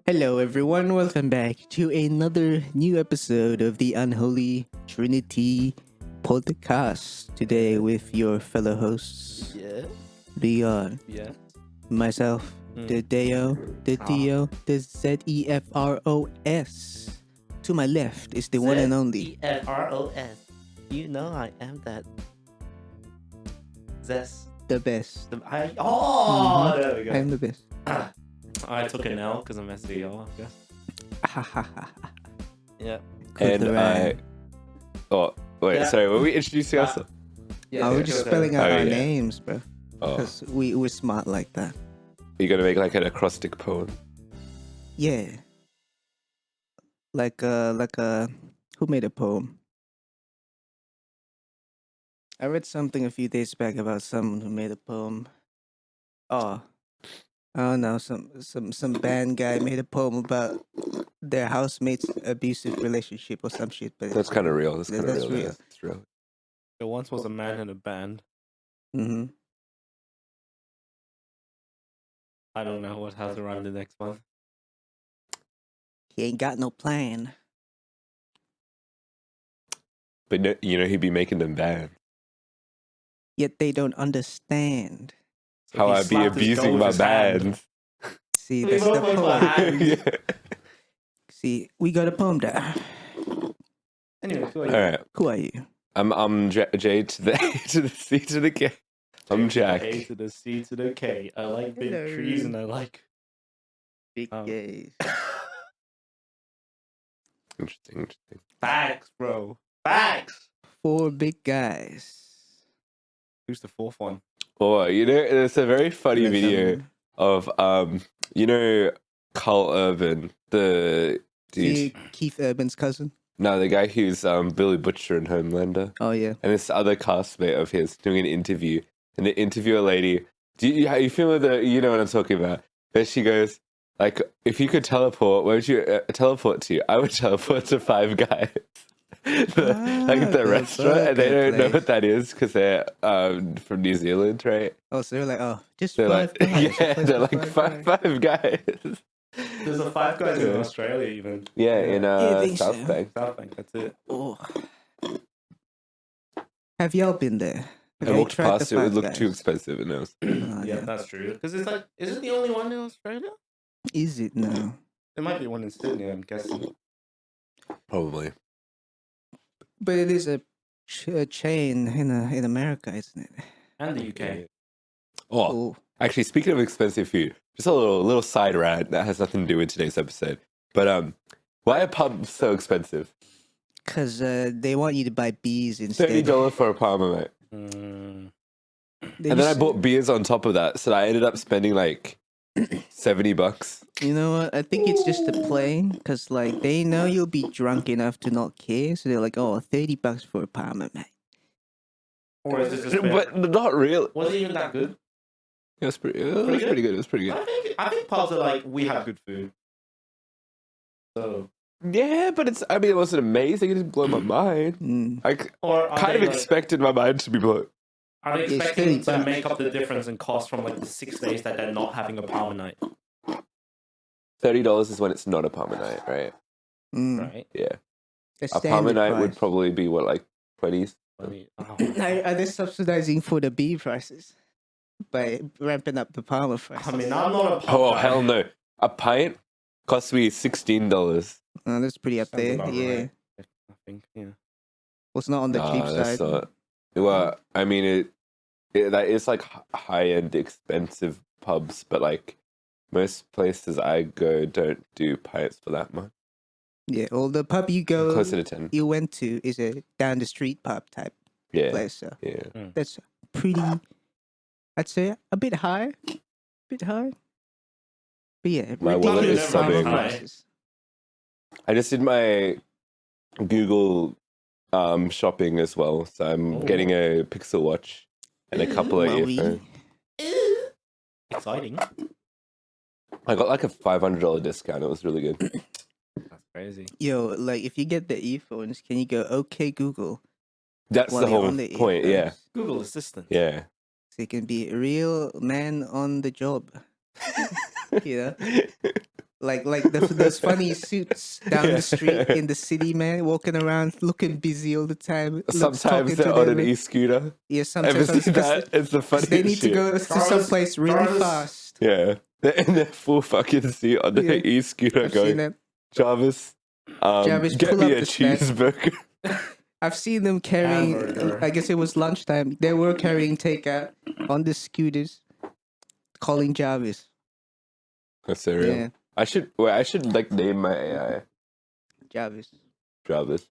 Hello, everyone. Welcome back to another new episode of the Unholy Trinity podcast. Today, with your fellow hosts, Yeah. Leon, Yeah. myself, the Deo, the Theo, the Zefros. To my left is the one and only. Zefros. You know I am that. Zest. The best. There we go. I'm the best. I took an L because I'm SEO, I guess. Yeah. And I. Oh, wait, Yeah. sorry, were we introducing ourselves? We're just spelling out Oh, our yeah. names, bro. Oh, Because we're smart like that. you're gonna make like an acrostic poem. Yeah. Like who made a poem? I read something a few days back about someone who made a poem. Oh, I don't know, some band guy made a poem about their housemate's abusive relationship or some shit. But That's kind of real. That's Yeah, kind of that's real. real. That's real. There once was a man in a band. Mm-hmm. I don't know what has to run the next one. He ain't got no plan. But no, you know, he'd be making them bad. Yet they don't understand. So How he I'd be slapped his abusing goal with my his hand. bands. See, We that's the both went for poem. hand. Yeah. See, we got a poem there. Anyway, who are All you? right. Who are you? I'm J to the A to the C to the K. I'm Jack. A to the C to the K. I like big Hello. trees and I like. Big Oh. gays. Interesting. Facts, bro. Facts. 4 big guys. Who's the fourth one? Oh, you know, it's a very funny Let video them- of you know, Carl Urban, the dude. See Keith Urban's cousin. No, the guy who's Billy Butcher in Homelander. Oh yeah. And this other castmate of his doing an interview, and the interviewer lady, how you feel with you know what I'm talking about? But she goes, like, if you could teleport, where would you teleport to? I would teleport to Five Guys, like the the restaurant, and they burger don't know place. what that is because they're from New Zealand, right? Oh, so they're like, oh, just They're Five like, Guys. yeah, a place they're for like five guys. There's a Five Guys in Australia, even. Yeah, in I think South so. Bank. South Bank, that's it. Oh. Have y'all been there? Have I you walked tried past the it; it Five looked too Guys? expensive, and it was Oh, Yeah, that's true. Because it's like, is it the only one in Australia? Is it now? There might be one in Sydney, I'm guessing. probably. But it is a chain in America, isn't it? And the UK. Oh, Oh, actually, speaking of expensive food, just a little side rant that has nothing to do with today's episode. But why are pubs so expensive? because they want you to buy bees instead. $30 for a Palmer, mate. They And then I just- bought beers on top of that, so I ended up spending like $70. You know what? I think it's just a play, because like they know you'll be drunk enough to not care, so they're like, oh, $30 for a Palmer, mate. Or is it just But not really. Was it even that good? It was pretty good. It was pretty good. I think pubs are like, we have good food. So, Yeah, but it wasn't amazing. It didn't blow my mind. Mm. I or are kind of they, like, expected my mind to be blown. are they It's expecting to $30. make up the difference in cost from like the 6 days that they're not having a Palmer night? $30 is when it's not a Palmer night, right? Mm. Right? Yeah. The A Palmer standard night would price. probably be what, like 20s? I mean, Are they subsidizing for the bee prices by ramping up the Palmer prices? I mean, I'm not a pub Oh, guy. hell no. A pint costs me $16. Oh, that's pretty up Sounds there. about Yeah, right. I think, yeah. well, it's not on the cheap That's side. not. Well, I mean, that is like high-end expensive pubs, but like most places I go don't do pints for that much. Yeah, well, the pub you go, Closer to 10. you went to is a down the street pub type Yeah, place. So yeah. that's pretty. I'd say a bit high, But yeah, My wallet ridiculous is Palmer subbing. prices. I just did my Google shopping as well, so I'm getting a Pixel Watch and a couple of Wowie. earphones. Exciting. I got like a $500 discount. It was really good. That's crazy. Yo, like if you get the earphones, can you go okay Google? That's while the you're whole on the point. Yeah, earphones? Google Assistant. yeah. So you can be a real man on the job. You know, those funny suits down the street in the city, man, walking around looking busy all the time. Sometimes talking they're to on them, an e-scooter. yeah, Ever sometimes see that? It's the 'cause funniest they need to shit. go to someplace really Jarvis. fast. Yeah, they're in their full fucking suit on their Yeah, e-scooter I've seen going, them. Jarvis, Jarvis, get pull me up a the stack. cheeseburger. I've seen them carrying. Hamburger. I guess it was lunchtime. They were carrying takeout on the scooters, calling Jarvis. That's so real. Yeah, I should like name my AI Jarvis. Jarvis.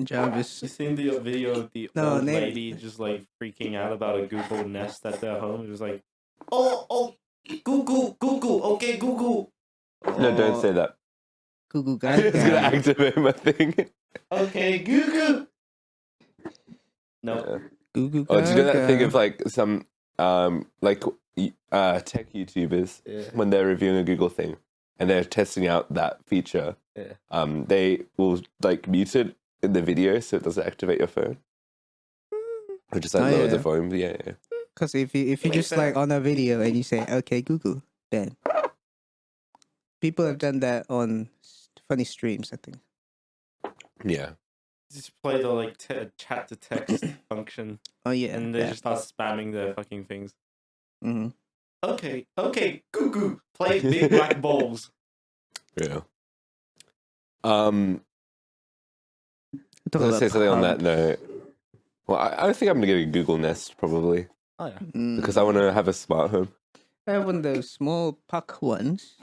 Jarvis. You seen the video of the No, old name- lady just like freaking out about a Google Nest at their home? It was like, oh, Google, okay, Google. No, don't say that. Google It's gonna guy. activate my thing. Okay, Google. No. Google Oh, do you know that thing Gaga. of like some tech YouTubers Yeah. when they're reviewing a Google thing and they're testing out that feature? Yeah. They will like mute it in the video so it doesn't activate your phone. Or just like Oh, lower yeah. the volume. Yeah. Because if you Makes just like sense. on a video and you say okay Google, then people have done that on funny streams. I think. Yeah. Just play the like chat to text function, Oh yeah. and they just start spamming their fucking things. Mm-hmm. Okay, Google, play big black balls. Yeah. Let's say something on that note. Well, I think I'm gonna get a Google Nest probably Oh yeah. because I want to have a smart home. I have one of those small puck ones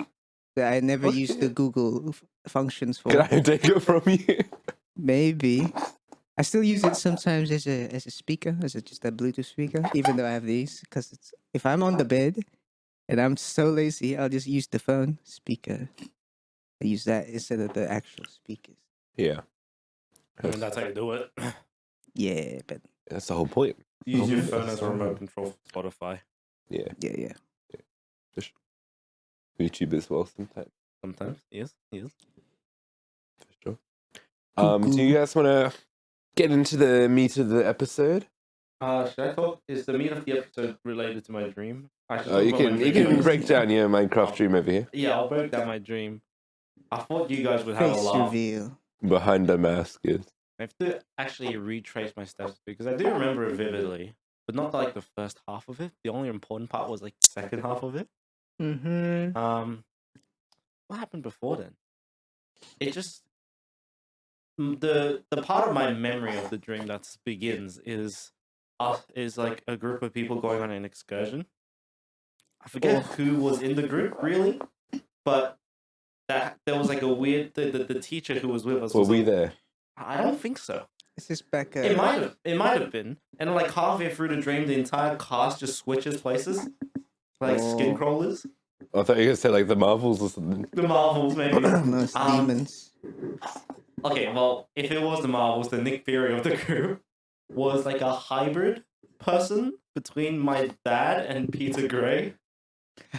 that I never use the Google functions for. Can I take it from you? Maybe. I still use it sometimes as a speaker, just a Bluetooth speaker, even though I have these. Because if I'm on the bed and I'm so lazy, I'll just use the phone speaker. I use that instead of the actual speakers. Yeah. I mean, that's how you do it. Yeah, but That's the whole point. Use your phone as a remote control for Spotify. Yeah. yeah. YouTube as well sometimes. Sometimes, yes. For sure. Do you guys want to get into the meat of the episode? Should I talk? Is the meat of the episode related to my dream? I should Oh, you talk about my can dream. break down your Minecraft dream over here. Yeah, I'll break down my dream. I thought you guys would have a Face laugh. reveal. Behind the mask is. I have to actually retrace my steps because I do remember it vividly, but not like the first half of it. The only important part was like the second half of it. Mm-hmm. What happened before then? It just the part of my memory of the dream that begins is like a group of people going on an excursion. I forget who was in the group really, but that there was like a weird the teacher who was with us. Were was we like, there? I don't think so. Is this back? It might have been. And like halfway through the dream, the entire cast just switches places, like skin crawlers. I thought you were going to say like the Marvels or something. The Marvels, maybe. No, it's demons. Okay, well, if it was the Marvels, the Nick Fury of the group was like a hybrid person between my dad and Peter Gray.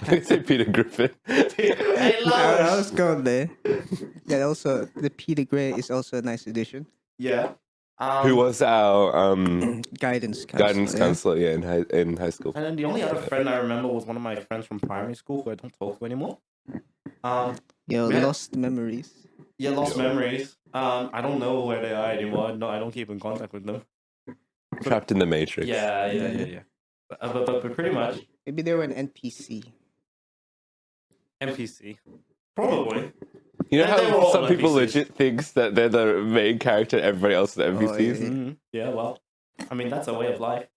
I say Peter Griffin. Hey, I Lois! was going there. Yeah, also the Peter Gray is also a nice addition. Yeah. Who was our Guidance counselor. counselor? Yeah, in high school. And then the only other friend I remember was one of my friends from primary school who I don't talk to anymore. Yo, Yeah. lost memories. Yeah, lost memories. I don't know where they are anymore. No, I don't keep in contact with them. Trapped in the Matrix. Yeah. But pretty much Maybe they were an NPC. NPC. Probably. You know And they were how all some people NPCs. legit thinks that they're the main character and everybody else is the NPCs? yeah. Mhm. Yeah, well, I mean, that's a way of life.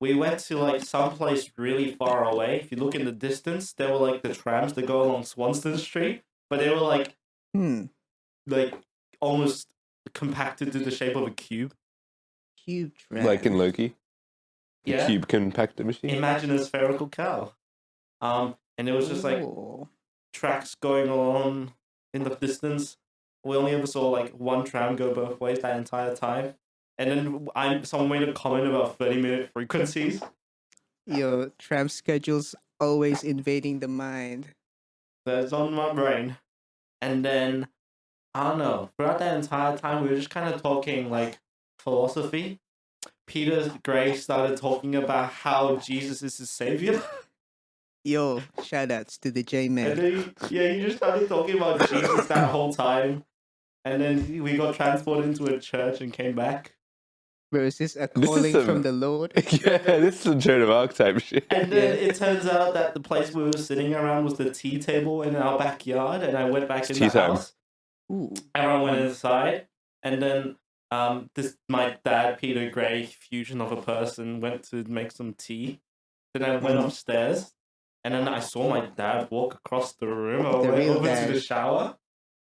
We went to like someplace really far away. If you look in the distance, there were like the trams that go along Swanston Street, but they were like almost compacted to the shape of a cube. Cube trap. Like in Loki. The Yeah. cube compactor machine. Imagine a spherical cow. And it was just like tracks going along in the distance. We only ever saw like one tram go both ways that entire time. And then someone made a comment about 30-minute frequencies. Yo, tram schedules always invading the mind. That's on my brain. And then, I don't know, throughout that entire time, we were just kind of talking like philosophy. Peter Gray started talking about how Jesus is his savior. Yo, shout outs to the J And Man. then he just started talking about Jesus that whole time. And then we got transported into a church and came back. Bro, is this a This is calling some- from the Lord? Yeah, this is some Joan of Arc type shit. And then Yeah. it turns out that the place we were sitting around was the tea table in our backyard. And I went back It's in tea the time. house. Ooh. Everyone went inside. And then my dad, Peter Gray, fusion of a person, went to make some tea. Then I went upstairs. And then I saw my dad walk across the room. I The went real over dad. to the shower.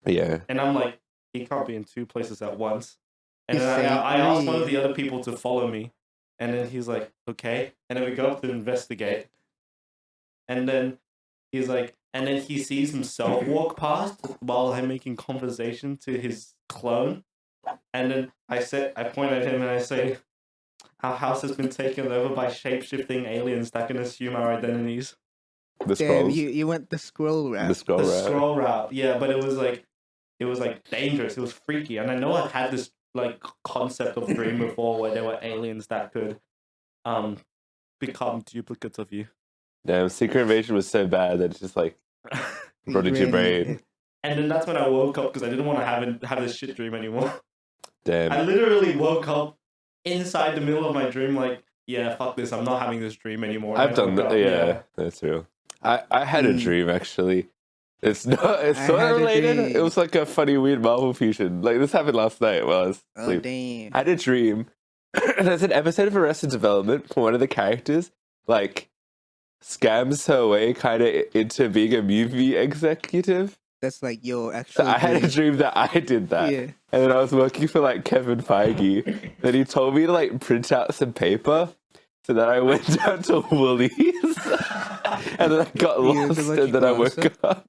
Yeah. And I'm like, he can't be in two places at once. And He's then I saying, asked one of "Hey." the other people to follow me. And then he's like, okay. And then we go up to investigate. And then he's like, and then he sees himself walk past while I'm making conversation to his clone. And then I point at him and I say, our house has been taken over by shape-shifting aliens that can assume our identities. The Damn, scrolls. you went the scroll route. The scroll The route. scroll route, yeah, but it was like dangerous. It was freaky, and I know I've had this like concept of dream before where there were aliens that could become duplicates of you. Damn, Secret Invasion was so bad that it's just like brought it to your Really? brain. And then that's when I woke up because I didn't want to have this shit dream anymore. Damn. I literally woke up inside the middle of my dream, like, yeah, fuck this, I'm not having this dream anymore. And I've I done woke that. up, Yeah, that's real. I had a Mm. dream actually. It's not. It's I sort had of a related. dream. It was like a funny, weird Marvel fusion. Like this happened last night while I was Oh, asleep. damn. I had a dream. There's an episode of Arrested Development for one of the characters, like scams her way kind of into being a movie executive. That's like your actual So I had a dream. dream that I did that. Yeah. And then I was working for like Kevin Feige. Then he told me to like print out some paper. So then I went down to Woolies. And then I got You lost look and then I woke closer. up.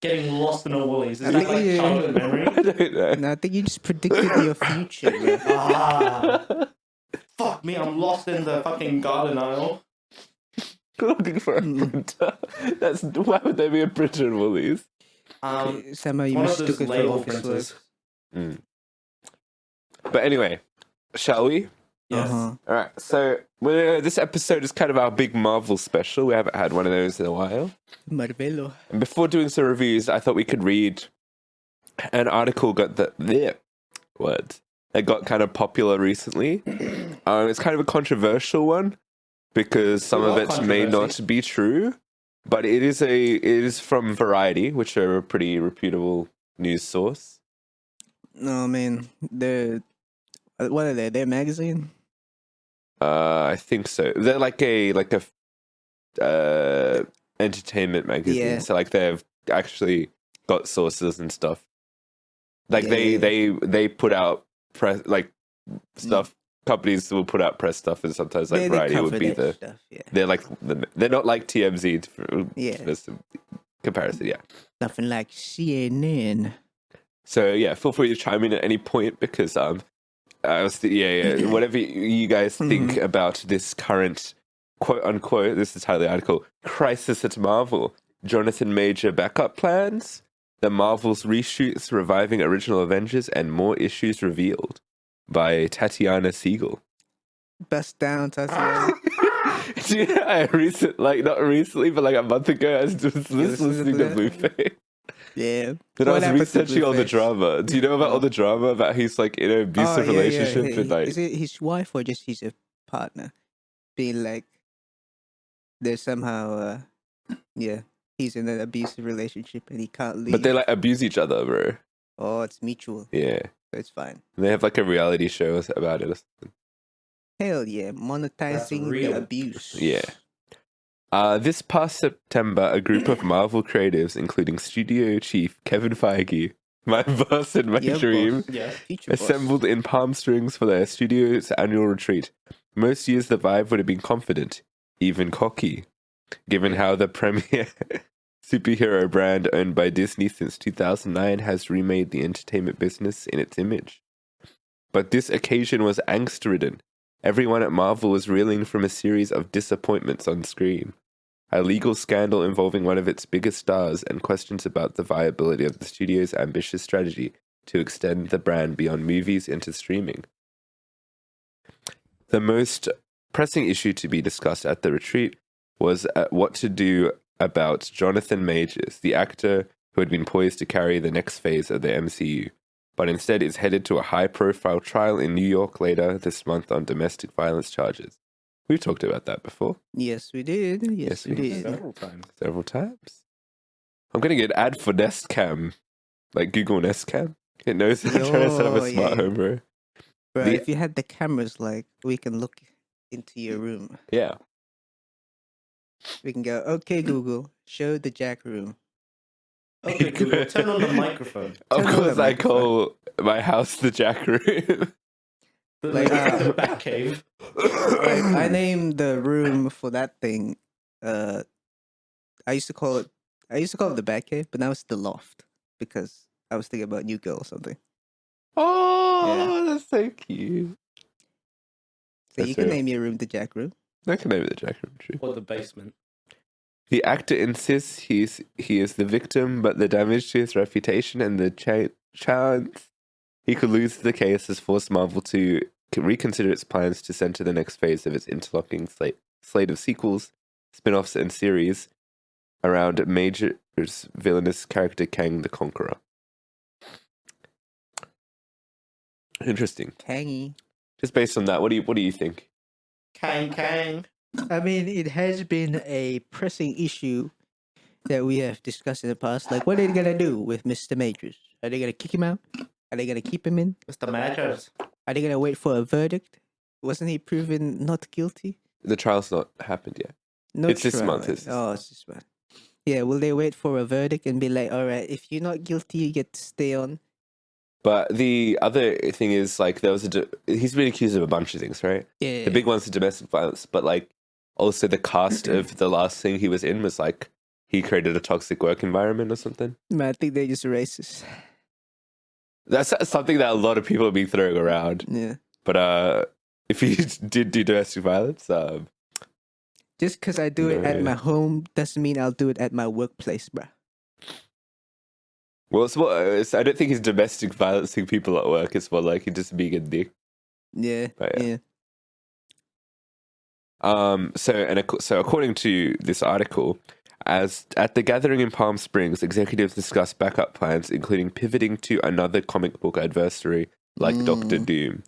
Getting lost in a Woolies. Is I that think like you- childhood memory? I don't know. No, I think you just predicted your future, bro. Ah, fuck me, I'm lost in the fucking garden aisle. Looking for a printer. That's why would there be a printer in Woolies? Somehow you One of mistook those it for label office printers. work. But anyway, shall we? Yes. Uh-huh. All right. So this episode is kind of our big Marvel special. We haven't had one of those in a while. Marvelo. And before doing some reviews, I thought we could read an article that got kind of popular recently. It's kind of a controversial one because some of What it may controversy? not be true, but it is from Variety, which are a pretty reputable news source. No, man. What are they? Their magazine? I think so. They're like a entertainment magazine. Yeah. So like they've actually got sources and stuff. Like Yeah. they put out press like stuff. Companies will put out press stuff, and sometimes like They Variety cover would be that the. stuff, yeah. They're like they're not like TMZ. Yeah. There's some comparison, yeah. Nothing like CNN. So yeah, feel free to chime in at any point because whatever you guys think about this current quote unquote, this is the title of the article, crisis at Marvel. Jonathan Major backup plans, the Marvel's reshoots reviving original Avengers, and more issues revealed by Tatiana Siegel. Bust down, Tatiana. Do you know, not recently, but like a month ago, I was just listening to Blueface. Yeah. Then I What was happened to researching all the Blueface? drama. Do you know about all the drama about he's like in an abusive relationship Yeah. with like Is it his wife or just his partner? Being like, there's somehow, he's in an abusive relationship and he can't leave. but they like abuse each other, bro. Oh, it's mutual. Yeah. So it's fine. And they have like a reality show about it or something. Hell yeah, monetizing real. the abuse. Yeah. This past September, a group of Marvel creatives, including studio chief Kevin Feige, my boss in my Yeah, dream, boss. Yes. Future boss. assembled in Palm Springs for their studio's annual retreat. Most years, the vibe would have been confident, even cocky, given how the premier superhero brand owned by Disney since 2009 has remade the entertainment business in its image. But this occasion was angst-ridden. Everyone at Marvel was reeling from a series of disappointments on screen. A legal scandal involving one of its biggest stars and questions about the viability of the studio's ambitious strategy to extend the brand beyond movies into streaming. The most pressing issue to be discussed at the retreat was what to do about Jonathan Majors, the actor who had been poised to carry the next phase of the MCU, but instead is headed to a high-profile trial in New York later this month on domestic violence charges. We've talked about that before. Yes, we did. Yes, we did. Several times. Several times. I'm going to get an ad for Nest Cam, like Google Nest Cam. It knows I'm trying to set up a smart home, bro. Bro, if you had the cameras, like, we can look into your room. Yeah. We can go, okay, Google, show the Jack room. Okay, Google, turn on the microphone. Of Turn on course, the I call my house the Jack room. The back cave. Like, I named the room for that thing. I used to call it the back cave, but now it's the loft because I was thinking about New Girl or something. Oh, that's so cute. So you can name your room the Jack room. I can name it the Jack room, true. Or the basement. The actor insists he is the victim, but the damage to his reputation and the chance he could lose the case has forced Marvel to reconsider its plans to center the next phase of its interlocking slate of sequels, spin-offs, and series around Major's villainous character Kang the Conqueror. Interesting. Kangy. Just based on that, what do you think? Kang. I mean, it has been a pressing issue that we have discussed in the past. Like, what are they gonna do with Mr. Majors? Are they gonna kick him out? Are they gonna keep him in? Mr. Majors. Are they gonna wait for a verdict? Wasn't he proven not guilty? The trial's not happened yet. No, It's this trial. month, it's this Oh, it's this month. Yeah, will they wait for a verdict and be like, all right, if you're not guilty, you get to stay on? But the other thing is, like, there was he's been accused of a bunch of things, right? Yeah. The big one's the domestic violence, but, like, also the cast of the last thing he was in was, like, he created a toxic work environment or something. Man, I think they're just racist. That's something that a lot of people have been throwing around. Yeah. But if he did do domestic violence, Just because I do it at my home doesn't mean I'll do it at my workplace, bruh. well, I don't think he's domestic violencing people at work. It's more like he's just being a dick. Yeah. But, yeah. So according to this article, as at the gathering in Palm Springs, executives discussed backup plans, including pivoting to another comic book adversary like Doctor Doom.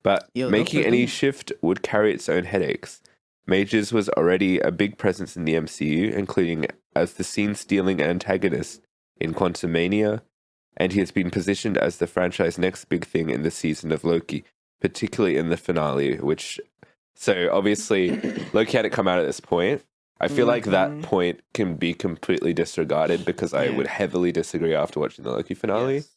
But making Dr. any Doom. shift would carry its own headaches. Majors was already a big presence in the MCU, including as the scene-stealing antagonist in Quantumania, and he has been positioned as the franchise's next big thing in the season of Loki, particularly in the finale, So obviously, Loki hadn't come out at this point. I feel like that point can be completely disregarded because I would heavily disagree after watching the Loki finale. Yes.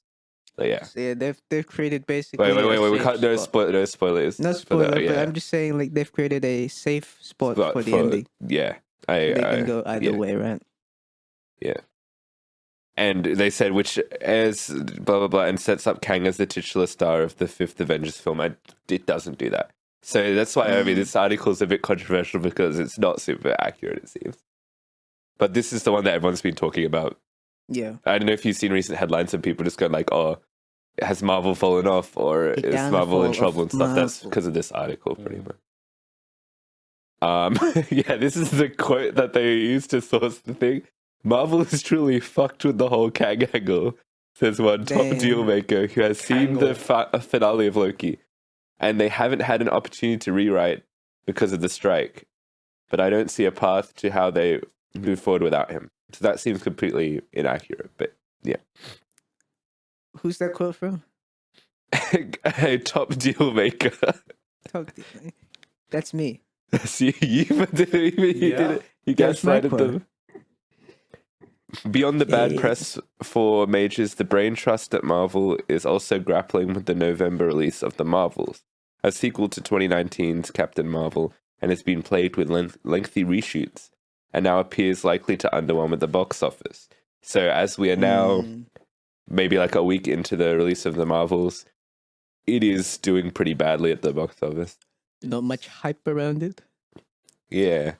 But yeah. So yeah, they've created basically. Wait. We safe can't. No spot. spoilers. No for spoiler, that, but I'm just saying, like, they've created a safe spot But for the ending. Yeah. They can go either way, right? Yeah. And they said, which airs blah, blah, blah, and sets up Kang as the titular star of the fifth Avengers film. It doesn't do that. So that's why, I mean, this article is a bit controversial because it's not super accurate, it seems. But this is the one that everyone's been talking about. Yeah. I don't know if you've seen recent headlines and people just going like, oh, has Marvel fallen off or The is Marvel in downfall trouble of and stuff? That's Marvel. because of this article, pretty much. Yeah, this is the quote that they used to source the thing. Marvel is truly fucked with the whole Kang angle, says one top Damn. deal maker who has seen the finale of Loki. And they haven't had an opportunity to rewrite because of the strike. But I don't see a path to how they move forward without him. So that seems completely inaccurate, but yeah. Who's that quote from? A top deal maker. That's me. That's you. You did it. You That's my gaslighted quote. them. Beyond the bad Yeah. press for Majors, the brain trust at Marvel is also grappling with the November release of The Marvels, a sequel to 2019's Captain Marvel, and has been plagued with lengthy reshoots, and now appears likely to underwhelm at the box office. So as we are now maybe like a week into the release of The Marvels, it is doing pretty badly at the box office. Not much hype around it. Yeah.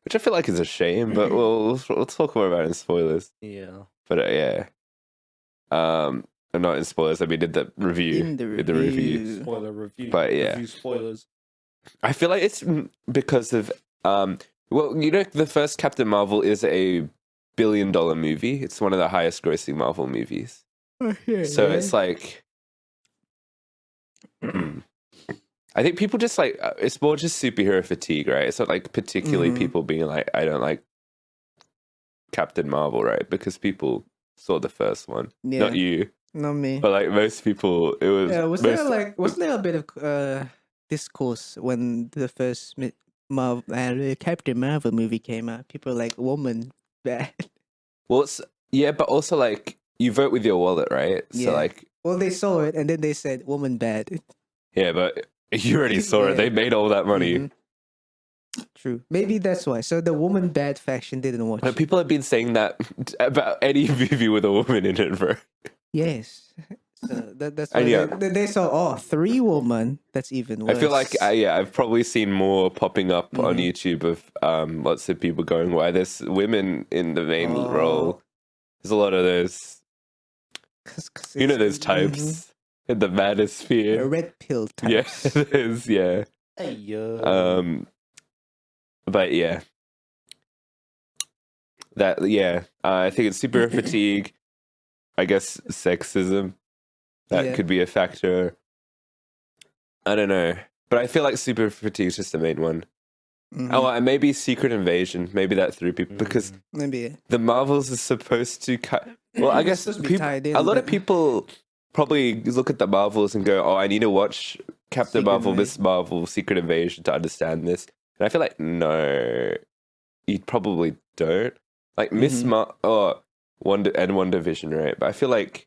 Which I feel like is a shame, but we'll talk more about it in spoilers. Yeah. But yeah. I'm not in spoilers, I mean in the review. In the Spoiler review. But yeah. Review spoilers. I feel like it's because of Well, the first Captain Marvel is a billion-dollar movie. It's one of the highest grossing Marvel movies. So it's like, I think people just like, it's more just superhero fatigue, right? It's not like particularly people being like, I don't like Captain Marvel, right? Because people saw the first one, not you, not me. but like most people, it was. Yeah, was there a bit of discourse when the first Captain Marvel movie came out? People were like, "Woman bad." Well, but also like you vote with your wallet, right? So like, well, they saw it and then they said, "Woman bad." yeah, but you already saw it. They made all that money. True. Maybe that's why. So the woman bad faction didn't watch But it. people have been saying that about any movie with a woman in it, bro. Yes. So that's why they saw 3 women. That's even worse. I feel like I've probably seen more popping up on YouTube of lots of people going, "Why there's women in the main role?" There's a lot of those. Those types in the manosphere. The red pill types. Yeah, there's Hey yo. But yeah, I think it's super fatigue. I guess sexism that could be a factor. I don't know, but I feel like super fatigue is just the main one. Oh, and maybe Secret Invasion. Maybe that threw people because maybe the Marvels is supposed to cut. Well, I guess a lot of people probably look at the Marvels and go, "Oh, I need to watch Captain Marvel, Miss Marvel, Secret Invasion to understand this." And I feel like no, you probably don't. Like Miss WandaVision, right? But I feel like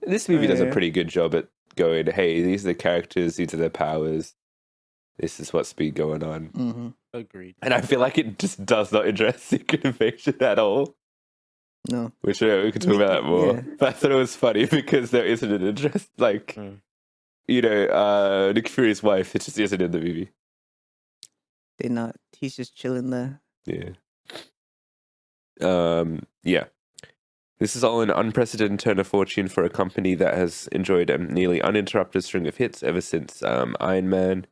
this movie does a pretty good job at going, "Hey, these are the characters, these are their powers. This is what's been going on." Agreed. And I feel like it just does not address Secret Invasion at all. No. Which we could talk about that more. But I thought it was funny because there isn't an address. Like, Nick Fury's wife, it just isn't in the movie. They're not. He's just chilling there. Yeah. Yeah. This is all an unprecedented turn of fortune for a company that has enjoyed a nearly uninterrupted string of hits ever since Iron Man.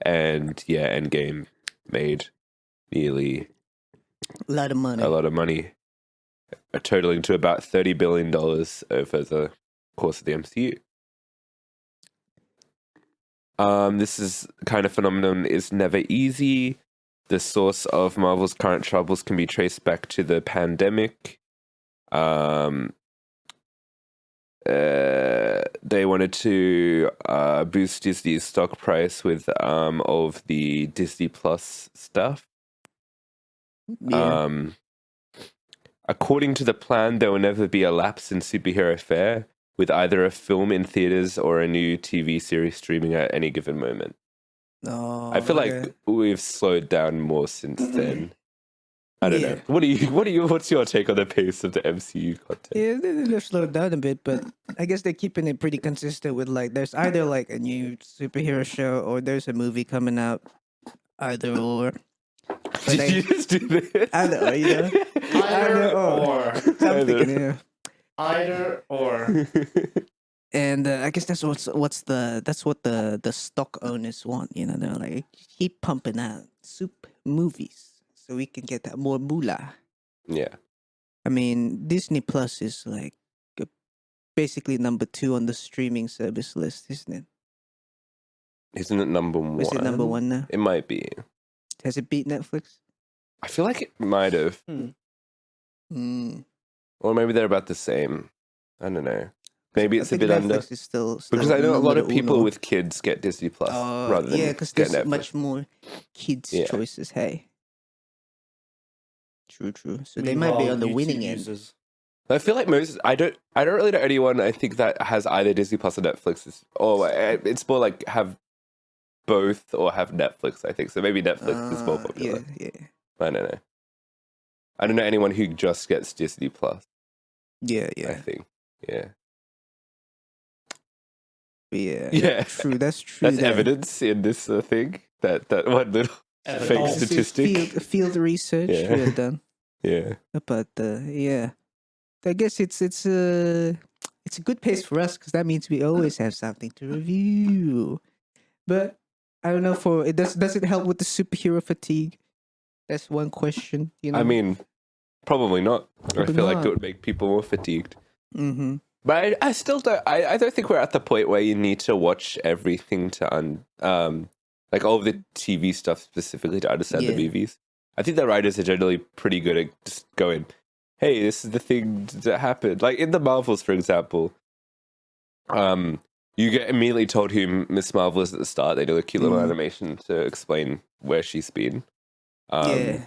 And Endgame made nearly a lot of money, totaling to about $30 billion over the course of the MCU. This is kind of phenomenon is never easy. The source of Marvel's current troubles can be traced back to the pandemic. They wanted to boost Disney's stock price with all of the Disney Plus stuff. According to the plan, there will never be a lapse in superhero fare, with either a film in theaters or a new TV series streaming at any given moment. I feel like we've slowed down more since then. I don't know. What's your take on the pace of the MCU content? Yeah, they've slowed down a bit, but I guess they're keeping it pretty consistent with like there's either like a new superhero show or there's a movie coming out. Either or. Did you just do this? Either or, you know? Either or. I'm thinking, yeah. Either or. And I guess that's what the stock owners want. You know, they're like keep pumping out soup movies so we can get that more moolah. Yeah. I mean, Disney Plus is like basically number 2 on the streaming service list, isn't it? Isn't it number 1? Is it number 1 now? It might be. Has it beat Netflix? I feel like it might have. Or maybe they're about the same. I don't know. Maybe it's a bit under. Is still because I know a lot of people with kids get Disney Plus rather than because get there's Netflix. much more kids choices. Hey, true. So they might be on the winning end. I feel like I don't really know anyone I think that has either Disney Plus or Netflix. It's more like have both or have Netflix. I think so. Maybe Netflix is more popular. Yeah. I don't know. I don't know anyone who just gets Disney Plus. Yeah. I think. Yeah. Yeah. True. That's true. That's evidence in this thing. That one little fake statistic. Field research we have done. Yeah. But I guess it's a good pace for us because that means we always have something to review. But I don't know does it help with the superhero fatigue? That's one question. I mean, probably not. I Probably feel like not. it would make people more fatigued. Mm-hmm. But I still don't. I don't think we're at the point where you need to watch everything to like all of the TV stuff specifically to understand the Yeah. movies. I think the writers are generally pretty good at just going, "Hey, this is the thing that happened." Like in the Marvels, for example, you get immediately told who Miss Marvel is at the start. They do a cute little animation to explain where she's been. Yeah.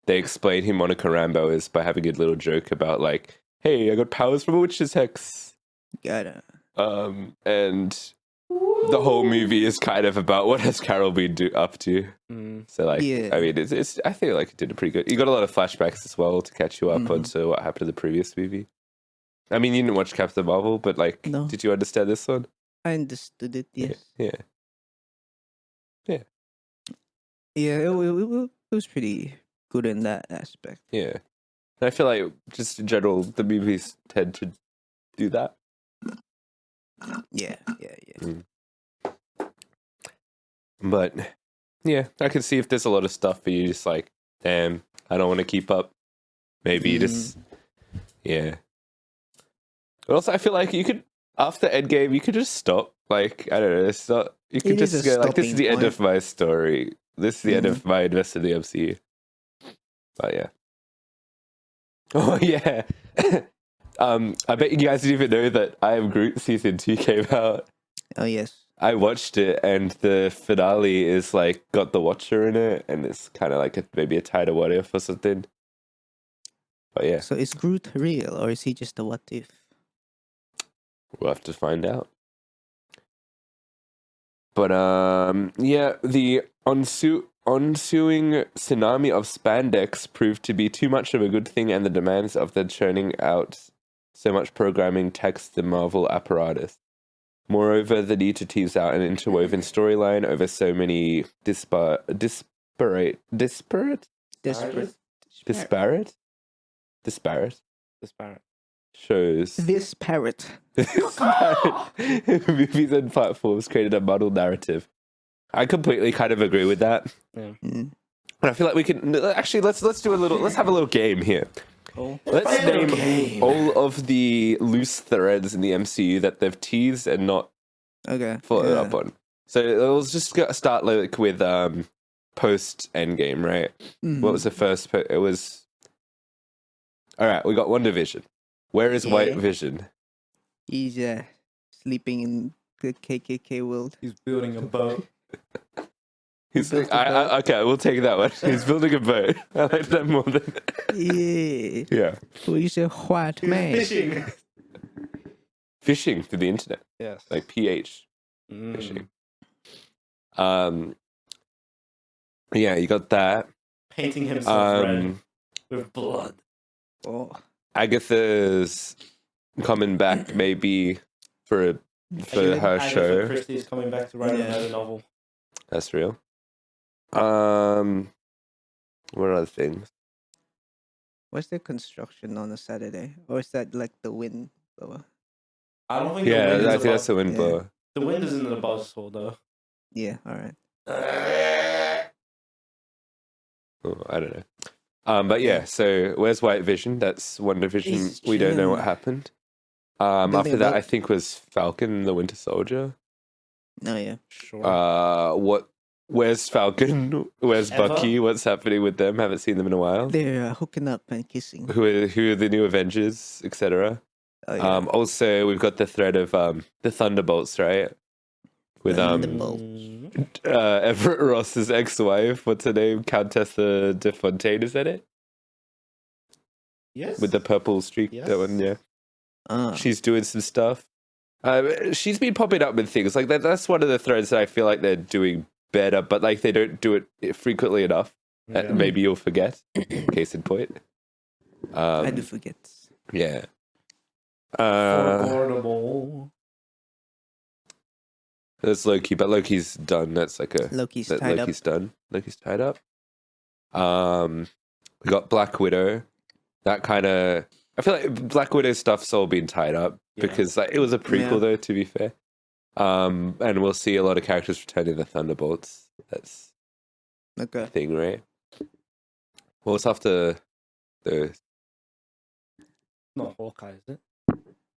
They explain who Monica Rambeau is by having a little joke about like, "Hey, I got powers from a witch's hex." Gotta. And the whole movie is kind of about what has Carol been up to. So like, Yeah. I mean, it's I feel like it did a pretty good. You got a lot of flashbacks as well to catch you up onto what happened in the previous movie. I mean, you didn't watch Captain Marvel, but like, No. did you understand this one? I understood it. Yes. Yeah. Yeah. It was pretty good in that aspect. Yeah. And I feel like just in general, the movies tend to do that. Yeah. But yeah, I can see if there's a lot of stuff for you, just like, damn, I don't want to keep up. Maybe you just, yeah. But also, I feel like you could, after Endgame, you could just stop. Like, I don't know, it's not, you could It is just a go, like, this is stopping the end point. of my story. This is the end of my investment in the MCU. But yeah. Oh, yeah. I bet you guys didn't even know that I Am Groot Season 2 came out. Oh yes. I watched it, and the finale is like got the Watcher in it, and it's kind of like maybe a tighter what if or something. But yeah, So is Groot real or is he just a what if? we'll have to find out. But yeah, the ensuing tsunami of spandex proved to be too much of a good thing, and the demands of the churning out so much programming taxed the Marvel apparatus. Moreover, the need to tease out an interwoven storyline over so many disparate shows. This parrot. Movies and platforms created a muddled narrative. I completely kind of agree with that. Yeah. Mm. And I feel like we can actually let's have a little game here. Oh. Let's Random name game. all of the loose threads in the MCU that they've teased and not Okay. followed up on. So let's just start like with post Endgame, right? What was the first? It was. All right, we got WandaVision. Where is White Yeah. Vision? He's sleeping in the KKK world. He's building a boat. He's built a boat. okay, we'll take that one. He's building a boat. I like that more than Yeah. yeah. Well, he's a white man. Fishing. Fishing through the internet, Yes. like PH fishing. Yeah, you got that. Painting himself red Um, with blood. Oh. Agatha's coming back maybe for her Agatha show. Christie's coming back to write Yeah. another novel. That's real. What other things? What's the construction on a Saturday? Or is that like the wind blower? I don't think Yeah, the wind I is think that's the above. wind yeah. blower. The wind isn't a buzzsaw though. Yeah, alright. Oh, I don't know. But yeah, so where's White Vision? That's WandaVision. He's We don't know what chilling. happened. Building After a that, boat. I think was Falcon and the Winter Soldier. Oh yeah. Sure. Where's Falcon? Where's Ever? Bucky? What's happening with them? Haven't seen them in a while. They're hooking up and kissing. Who are the new Avengers, etc. Oh yeah. Also, we've got the thread of the Thunderbolts, right? With Thunderbolts. Everett Ross's ex-wife. What's her name? Countessa de Fontaine, is that it? Yes. With the purple streak. Yes. That one, yeah. She's doing some stuff. She's been popping up with things like that. That's one of the threads that I feel like they're doing better, but like they don't do it frequently enough. Yeah. Maybe you'll forget. Case in point. I do forget. Yeah. Affordable. There's Loki, but Loki's done. That's like a Loki's that tied Loki's done. Loki's tied up. We got Black Widow. That kind of I feel like Black Widow stuff's all been tied up Yeah. because like, it was a prequel Yeah. though. To be fair, and we'll see a lot of characters returning the Thunderbolts. That's up. Okay. the thing, right? What was after the? Not Hawkeye, is it?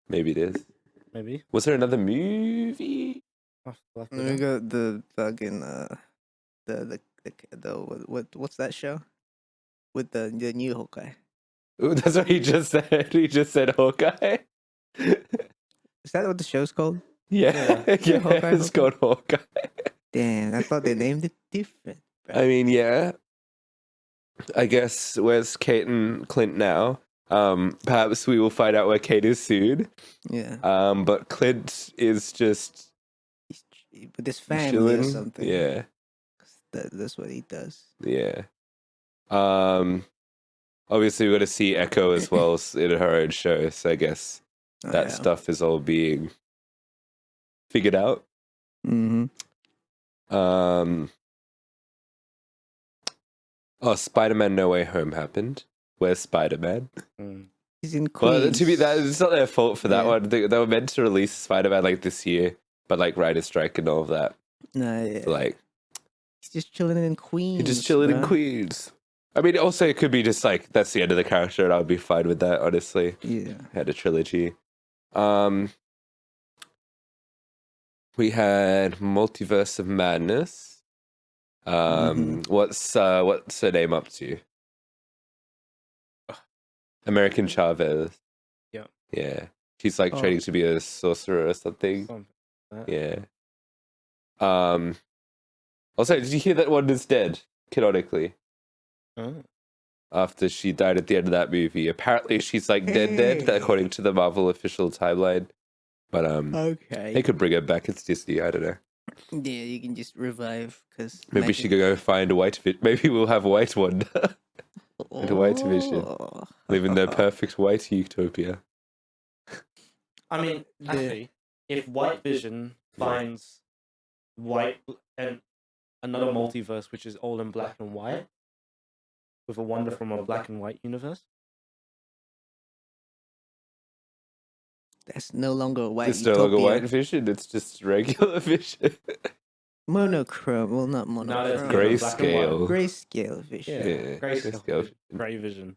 Maybe it is. Maybe. Was there another movie? After We got the fucking what's that show with the new Hawkeye? Ooh, that's what he just said. He just said Hawkeye. Is that what the show's called? Yeah, yeah, Hawkeye, it's called Hawkeye. Damn, I thought they named it different. Bro. I mean, yeah. I guess where's Kate and Clint now? Perhaps we will find out where Kate is soon. Yeah, But Clint is just he's with his family chilling. or something. Yeah, 'Cause that's what he does. yeah. Obviously we got to see Echo as well in her own show. So I guess Oh, that stuff is all being figured out. Mm-hmm. Oh, Spider-Man No Way Home happened. Where's Spider-Man? He's in Queens. Well, to be that, it's not their fault for that Yeah. one. They were meant to release Spider-Man like this year, but like writer strike and all of that. No, yeah. So, like he's just chilling in Queens. he's just chilling in bro. Queens. I mean, also it could be just like that's the end of the character, and I'd be fine with that. Honestly, Yeah. had a trilogy. We had Multiverse of Madness. What's her name up to? American Chavez. Yeah. Yeah. She's like training to be a sorcerer or something. Something like that. Yeah. Also, did you hear that Wanda's dead canonically Oh. after she died at the end of that movie? Apparently, she's like dead, according to the Marvel official timeline. But Okay. they could bring her back. It's Disney. I don't know. Yeah, you can just revive because Maybe she could go find a white. Maybe we'll have White Wanda. And a white vision. Live in their perfect white utopia. I mean, actually, if White Vision finds white and another multiverse which is all in black and white, with a Wanda from a black and white universe, That's no longer a white It's no utopia. longer white vision. It's just regular vision. Monochrome. Well, not that's monochrome. Grayscale. Grayscale vision. Yeah, grayscale, grayscale. gray vision,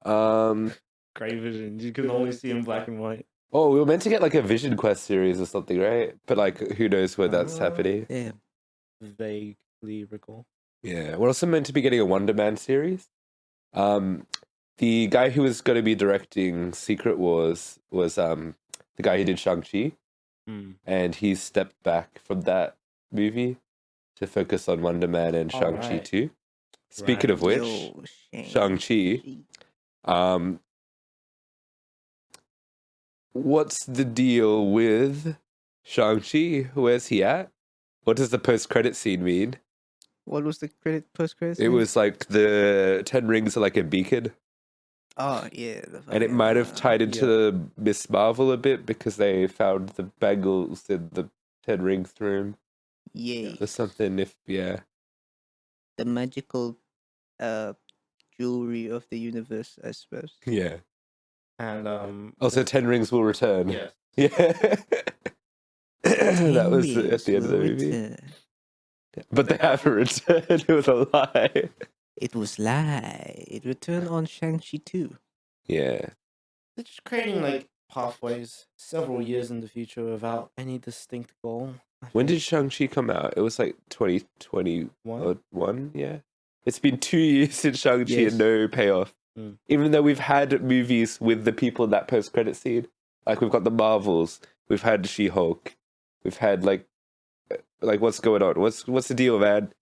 Um. gray vision. You can only see in black and white. Oh, we were meant to get like a Vision Quest series or something, right? But like, who knows where that's happening? Yeah. Vaguely recall. Yeah, we're also meant to be getting a Wonder Man series. The guy who was going to be directing Secret Wars was the guy who did Shang-Chi, and he stepped back from that movie to focus on Wonder Man and Shang-Chi right. too. Speaking of which, Yo, Shang-Chi, what's the deal with Shang-Chi? Where's he at? What does the post-credit scene mean? What was the post credit? It was like the 10 rings are like a beacon. Oh yeah. And it might have tied into Miss Marvel a bit because they found the bangles in the 10 rings room Yeah. or something. The magical jewelry of the universe, I suppose. Yeah. And Also, 10 rings will return. yes. Yeah. That was Ten at the end of the rings movie. will return. But they haven't returned. It was a lie. It was lie. It returned on Shang-Chi 2. Yeah. They're just creating like pathways several years in the future without any distinct goal. When did Shang-Chi come out? It was like 2021, yeah. It's been 2 years since Shang-Chi Yes. and no payoff. Even though we've had movies with the people in that post-credit scene. Like, we've got the Marvels. We've had She-Hulk. We've had, like what's going on? What's the deal, man?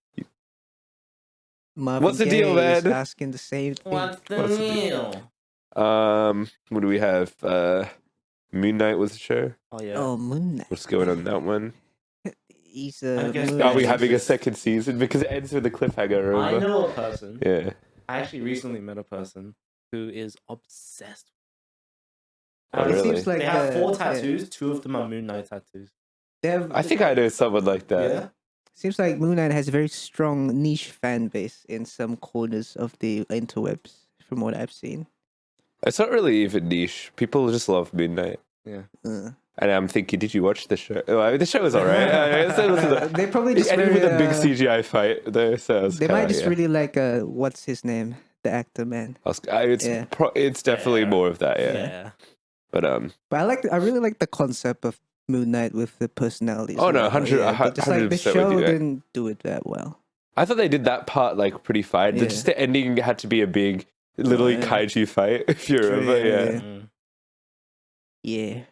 Marvin What's the deal, Gaye is man? asking the same thing. What's the What's the deal? What do we have? Moon Knight was a show. Oh yeah. Oh, Moon Knight. What's going on in that one? He's I guess Moon Are we Knight. having a second season? Because it ends with a cliffhanger, remember? I know a person. Yeah. I actually recently met a person who is obsessed. Oh, It really? seems like They have 4 yeah. tattoos. 2 of them are Moon Knight tattoos. I think I know someone like that. Yeah. Seems like Moon Knight has a very strong niche fan base in some corners of the interwebs, from what I've seen. It's not really even niche. People just love Moon Knight. Yeah. Uh, And I'm thinking, did you watch the show? Oh, I mean, the show was alright. they probably It just ended very, with a big CGI fight, though. So I was they might kinda, just really like what's his name? the actor, man. It's Yeah. it's definitely Yeah. more of that, yeah. Yeah. But But I really like the concept of Moon Knight with the personalities. Oh, or no, whatever, 100 but just like the 100% with show you, yeah. didn't do it that well. I thought they did that part like pretty fine. Yeah. Just the ending had to be a big, literally yeah. kaiju fight. If you True, remember, yeah. yeah. Mm. Yeah, it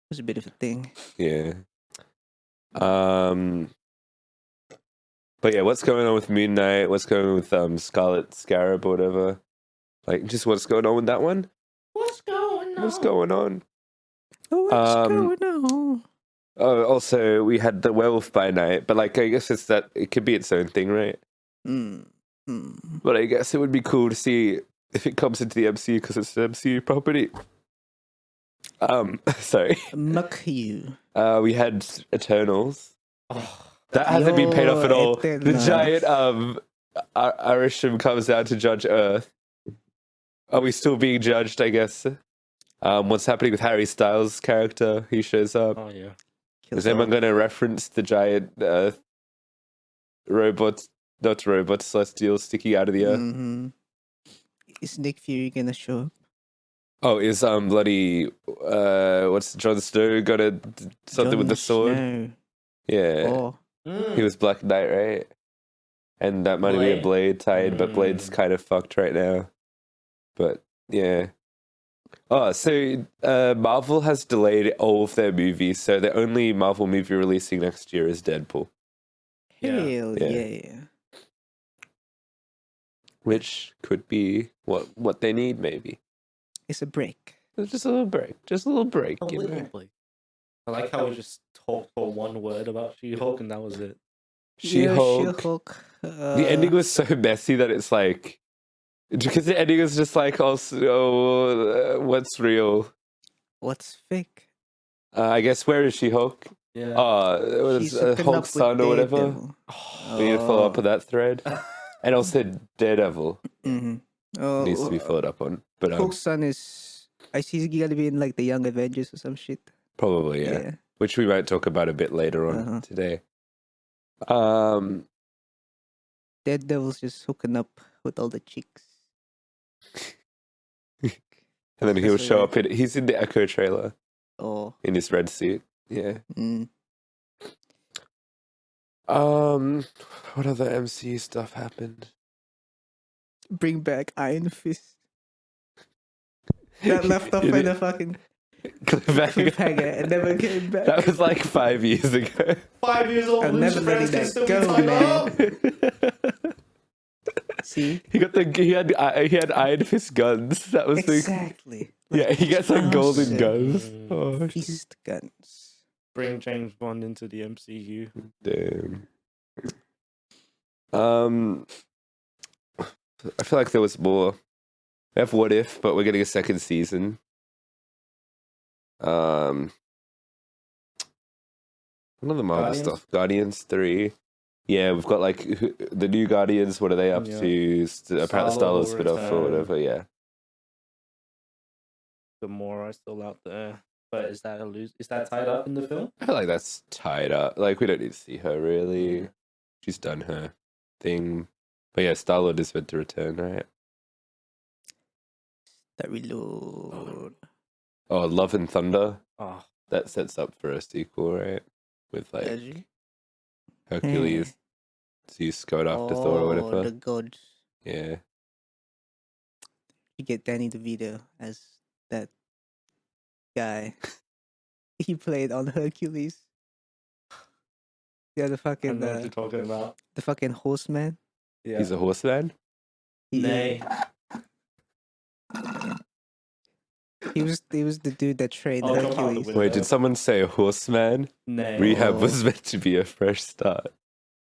was a bit of a thing. Yeah. But yeah, what's going on with Moon Knight? What's going on with Scarlet Scarab or whatever? Like, just what's going on with that one? What's going on? What's going on? What's going on? Oh, also we had the Werewolf by Night, but like I guess it could be its own thing, right? Mm. But I guess it would be cool to see if it comes into the MCU because it's an MCU property. Sorry. Muck you. We had Eternals. Oh, That hasn't been paid off at all. The Eternals. giant Arisham comes down to judge Earth. Are we still being judged, I guess? What's happening with Harry Styles' character? He shows up. oh yeah. Is anyone going to reference the giant robots, not robots, celestials sticking out of the earth? Mm-hmm. Is Nick Fury gonna show up? Oh, is bloody what's Jon Snow gonna something with the sword? Snow. Yeah, Oh, Mm. he was Black Knight, right? And that might be a Blade tied, but Blade's kind of fucked right now. But yeah. Oh, so Marvel has delayed all of their movies, so the only Marvel movie releasing next year is Deadpool, Yeah. hell Yeah. yeah. which could be what they need, maybe. It's a break. Just a little break. Just a little break. A You little know? bit. I like how we just talked for one word about She-Hulk and that was it. She-Hulk. She-Hulk. The ending was so messy that it's like, because the ending was just like, also, what's real? What's fake? I guess where is She-Hulk? Yeah. What She's is hooking Hulk's up with son or whatever? Daredevil. We need to follow up Oh. on that thread, and also Daredevil Mm-hmm. Oh, needs to be followed up on. But Hulk's son is. I see he's gonna be in like the Young Avengers or some shit. probably yeah, which we might talk about a bit later on Uh-huh. today. Daredevil's just hooking up with all the chicks. And then he'll That's show alright. up he's in the Echo trailer Oh. in his red suit. Yeah. Mm. What other MCU stuff happened? Bring back Iron Fist. That left off in a fucking cliffhanger and never came back. That was like 5 years ago. 5 years old. I'll never letting that go, man. See? he had Iron Fist guns. That was Exactly. yeah. He gets like golden Awesome. guns. Oh shit. Fist guns. Bring James Bond into the MCU. Damn. I feel like there was more. We have What If, but we're getting a second season. One of the Marvel Guardians? stuff. Guardians 3. Yeah, we've got like the new Guardians. What are they up Yeah. to? Apparently Star-Lord Star-Lord spin off or return. whatever. Yeah. Gamora's still out there. But is that is that tied up in the film? I feel like that's tied up. Like, we don't need to see her, really. She's done her thing. But yeah, Star-Lord is meant to return, right? That reload. Oh, Love and Thunder. Oh, That sets up for a sequel, right? With, like, Does he? Hercules. Zeus going after Thor or whatever. The gods. Yeah. You get Danny DeVito as that guy. He played on Hercules. Yeah, the I fucking know what you're talking about. the fucking horseman. Yeah. He's a horseman? Nay. He was the dude that trained Oh, jump out the Hercules. window. Wait, did someone say horseman? Nay. Rehab Oh. was meant to be a fresh start.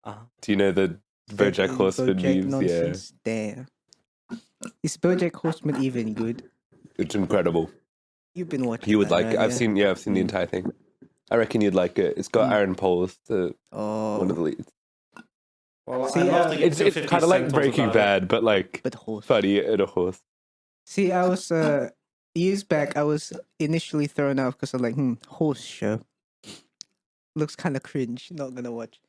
Uh-huh. Do you know the BoJack Horseman BoJack memes? nonsense? Damn. Is BoJack Horseman even good? Yeah. It's incredible. You've been watching. You would that, like right? it. I've seen the entire thing. I reckon you'd like it. It's got Mm. Aaron Paul as one Oh, of the leads. Well, See, I'd love to get It's to it's 50 kind of like Cent Breaking about it. Bad, but like but horse. funny and a horse. See, I was years back. I was initially thrown out because I'm like, horse show. Looks kind of cringe. Not gonna watch.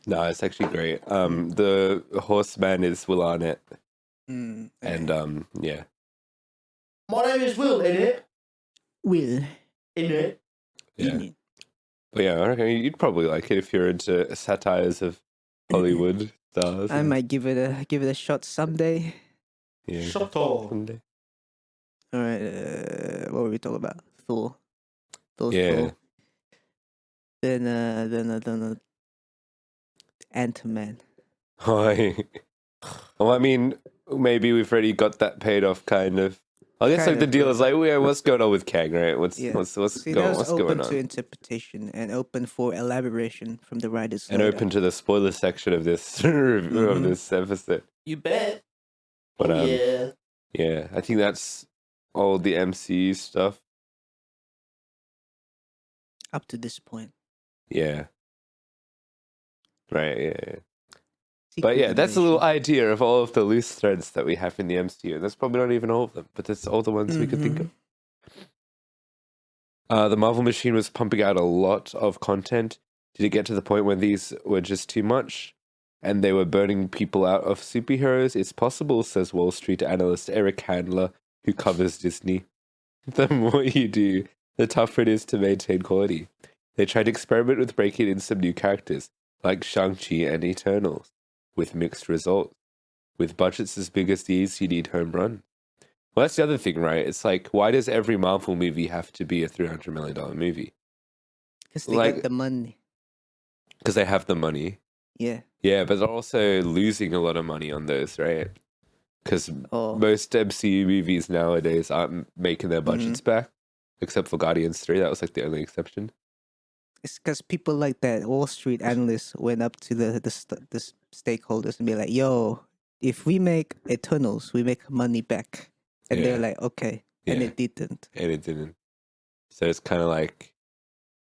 No, it's actually great. The horseman is Will Arnett. Okay. And yeah. My name is Will, innit? Will. Innit? Yeah. In it. But yeah, I reckon you'd probably like it if you're into satires of Hollywood stars. I might give it a shot someday. Yeah. Shut up. Someday. All right. What were we talking about? Thor. Thor's Yeah. Thor. Then Ant-Man. Well, I mean, maybe we've already got that paid off, kind of. I guess Kind like the of, deal but- is like, yeah, what's going on with Kang, right? What's Yeah. what's See, that was what's open going to on? interpretation and open for elaboration from the writers. And later. open to the spoiler section of this review of this episode. You bet. But yeah. yeah, I think that's all the MCU stuff. Up to this point. Yeah. Right. Yeah. But Secret yeah, that's a little Invasion. idea of all of the loose threads that we have in the MCU. That's probably not even all of them, but that's all the ones we could think of. The Marvel machine was pumping out a lot of content. Did it get to the point where these were just too much and they were burning people out of superheroes? It's possible, says Wall Street analyst Eric Handler, who covers Disney. The more you do, the tougher it is to maintain quality. They tried to experiment with breaking in some new characters, like Shang-Chi and Eternals, with mixed results. With budgets as big as these, you need home runs. Well, that's the other thing, right? It's like, why does every Marvel movie have to be a $300 million movie? Because they like- got the money. Because they have the money. Yeah. Yeah, but they're also losing a lot of money on those, right? Because Oh. most MCU movies nowadays aren't making their budgets back, except for Guardians 3. That was like the only exception. It's because people like that Wall Street analysts went up to the stakeholders and be like, "Yo, if we make Eternals, we make money back," and they're Yeah. like, "Okay," and Yeah. it didn't. And it didn't. So it's kind of like,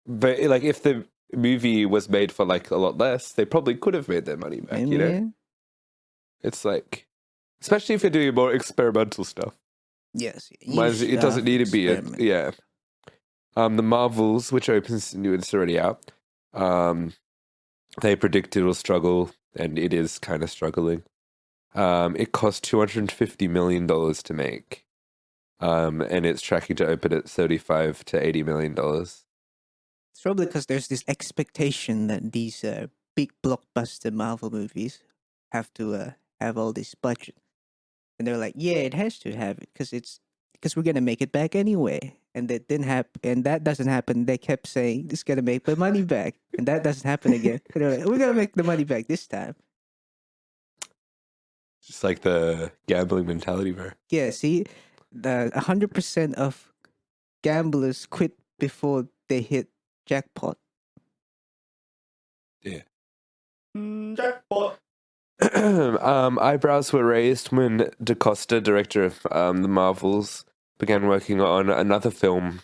but like if the movie was made for like a lot less, they probably could have made their money back. You know, Yeah. it's like, especially if you're doing more experimental stuff. Yes. It doesn't need to be yeah. The Marvels, which opens new, it's already out. They predict it'll struggle, and it is kind of struggling. It cost $250 million to make. And it's tracking to open at $35 to $80 million. It's probably because there's this expectation that these big blockbuster Marvel movies have to have all this budget, and they're like, "Yeah, it has to have it because we're gonna make it back anyway." And that didn't happen, and that doesn't happen. They kept saying, "It's gonna make the money back," and that doesn't happen again. And they're like, "We're gonna make the money back this time." Just like the gambling mentality, bro. Yeah, see, the 100% of gamblers quit before they hit jackpot. Jackpot. Eyebrows were raised when DaCosta, director of the Marvels, began working on another film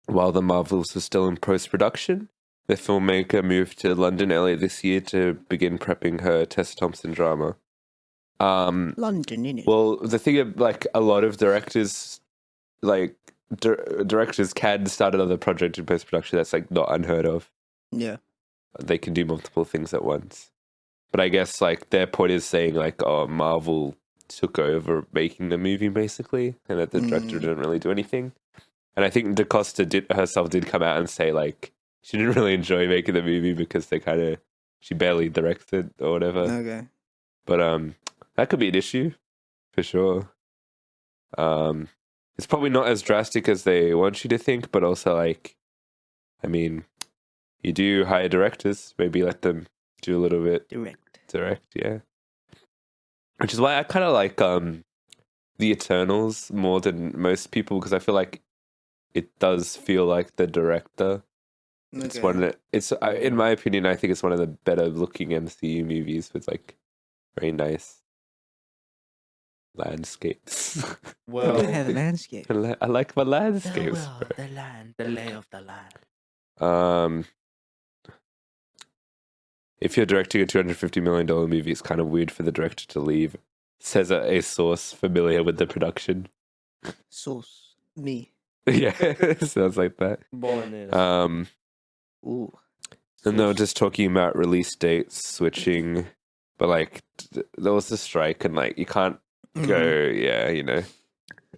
while the Marvels were still in post-production. The filmmaker moved to London earlier this year to begin prepping her Tessa Thompson drama. London, innit? Well, the thing of like a lot of directors, like directors can start another project in post-production. That's like not unheard of. Yeah. They can do multiple things at once. But I guess like their point is saying like, oh, Marvel took over making the movie basically, and that the director didn't really do anything. And I think DaCosta herself did come out and say like she didn't really enjoy making the movie because she barely directed or whatever. Okay. But that could be an issue for sure. It's probably not as drastic as they want you to think, but also like, I mean, you do hire directors, maybe let them do a little bit direct, yeah. Which is why I kind of like the Eternals more than most people, because I feel like it does feel like the director. It's in my opinion, I think it's one of the better looking MCU movies with like very nice landscapes. Well, Well, have a landscape. I like my landscapes. the land, the lay of the land. If you're directing a $250 million movie, it's kind of weird for the director to leave, says a source familiar with the production. Sauce. Me. Yeah, sounds like that. Bolognese. Ooh. And they were just talking about release dates switching, but like there was a strike, and like you can't go, yeah, you know.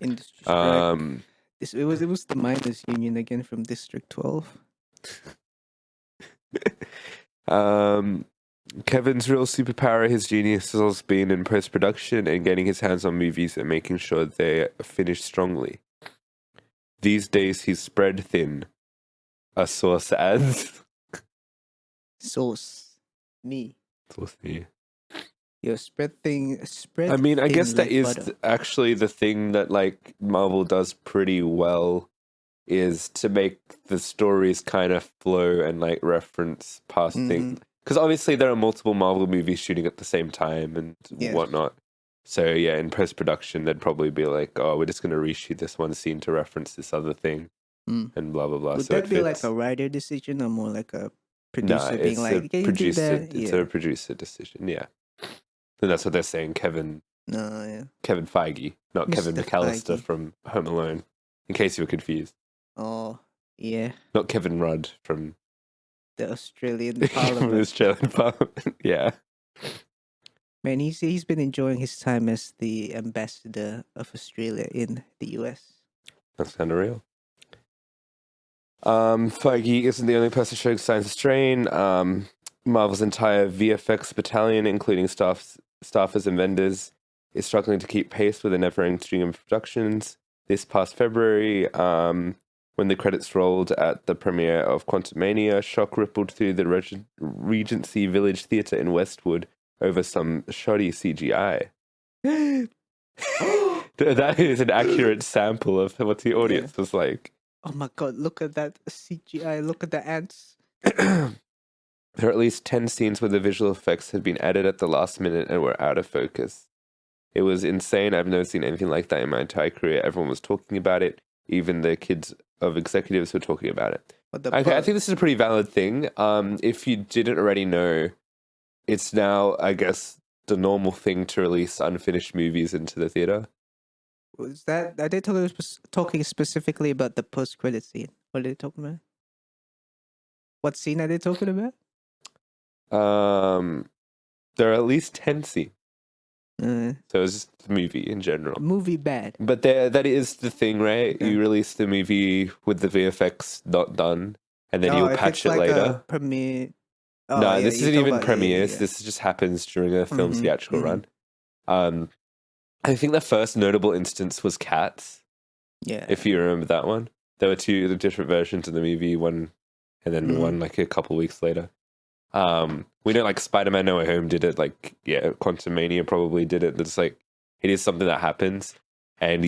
Industry strike. It was the miners union again from District 12. Kevin's real superpower, his genius, has also been in post production and getting his hands on movies and making sure they finish strongly. These days, he's spread thin. A source adds. Sauce. Me. Source, yeah. Yo, spread I mean, I thin guess that like is butter. actually the thing that like Marvel does pretty well, is to make the stories kind of flow and like reference past things. Because obviously there are multiple Marvel movies shooting at the same time and Yes. whatnot. So yeah, in post production they'd probably be like, "Oh, we're just going to reshoot this one scene to reference this other thing," and blah blah blah. Would so that it be fits. like a writer decision or more like a Nah, producer being it's a like, "Can you do producer. that?" It's Yeah. a producer decision. Yeah, and that's what they're saying. Kevin No, Feige, not Kevin Mr. McAllister Feige. from Home Alone. In case you were confused, Oh, yeah. not Kevin Rudd from The Australian from Parliament. Australian Parliament. Yeah. Man, he's been enjoying his time as the ambassador of Australia in the US. That's kind of real. Feige isn't the only person showing signs of strain. Marvel's entire VFX battalion, including staffers and vendors, is struggling to keep pace with the never-ending stream of productions. This past February, when the credits rolled at the premiere of Quantumania, shock rippled through the Regency Village Theatre in Westwood over some shoddy CGI. That is an accurate sample of what the audience was like. Oh my god, look at that CGI, look at the ants. There are at least 10 scenes where the visual effects had been added at the last minute and were out of focus. It was insane. I've never seen anything like that in my entire career. Everyone was talking about it. Even the kids of executives were talking about it. I think this is a pretty valid thing. If you didn't already know, it's now, I guess, the normal thing to release unfinished movies into the theater. Was that, are they talking specifically about the post-credit scene? What are they talking about? What scene are they talking about? There are at least 10 scenes. So it's just the movie in general. Movie bad. But that is the thing, right? Okay. You release the movie with the VFX not done, and then you'll patch it later. A premiere. Oh, No, yeah, this you isn't talk even about- premieres. yeah. This just happens during a film's Mhm, theatrical mhm. run. I think the first notable instance was Cats, Yeah. if you remember that one. There were two different versions of the movie, one and then one like a couple weeks later. We know like Spider-Man No Way Home did it, like Quantumania probably did it. It's like it is something that happens, and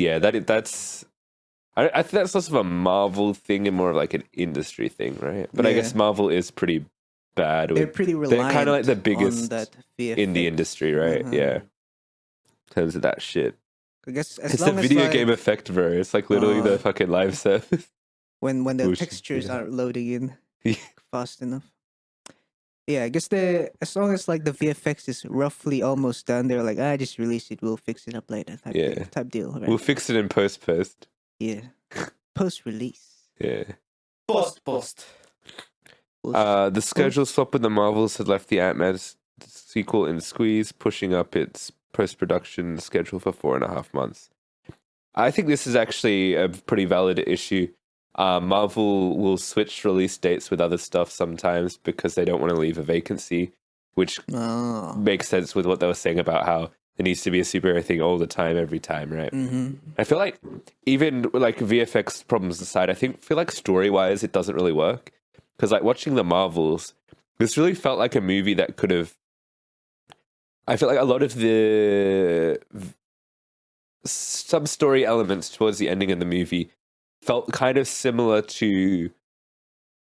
that's I think that's less of a Marvel thing and more of like an industry thing, right? But I guess Marvel is pretty bad. They're pretty reliant. They're kind of like the biggest on that VFX. in the industry, right? Uh-huh. Yeah, in terms of that shit. I guess It's the video game effect, bro. It's like literally the fucking live service. when the Bullshit, textures yeah. aren't loading in Yeah. fast enough. Yeah, I guess as long as like the VFX is roughly almost done, they're like, just release it, we'll fix it up later. Type deal. Right? We'll fix it in post. Yeah. Post release. Yeah. Post. The schedule swap with the Marvels had left the Ant-Man sequel in squeeze, pushing up its post-production schedule for 4.5 months. I think this is actually a pretty valid issue. Marvel will switch release dates with other stuff sometimes because they don't want to leave a vacancy, which makes sense with what they were saying about how there needs to be a superhero thing all the time, every time, right? Mm-hmm. I feel like even like VFX problems aside, I feel like story-wise it doesn't really work. Because like watching the Marvels, this really felt like a movie that could have... I feel like a lot of the sub-story elements towards the ending of the movie felt kind of similar to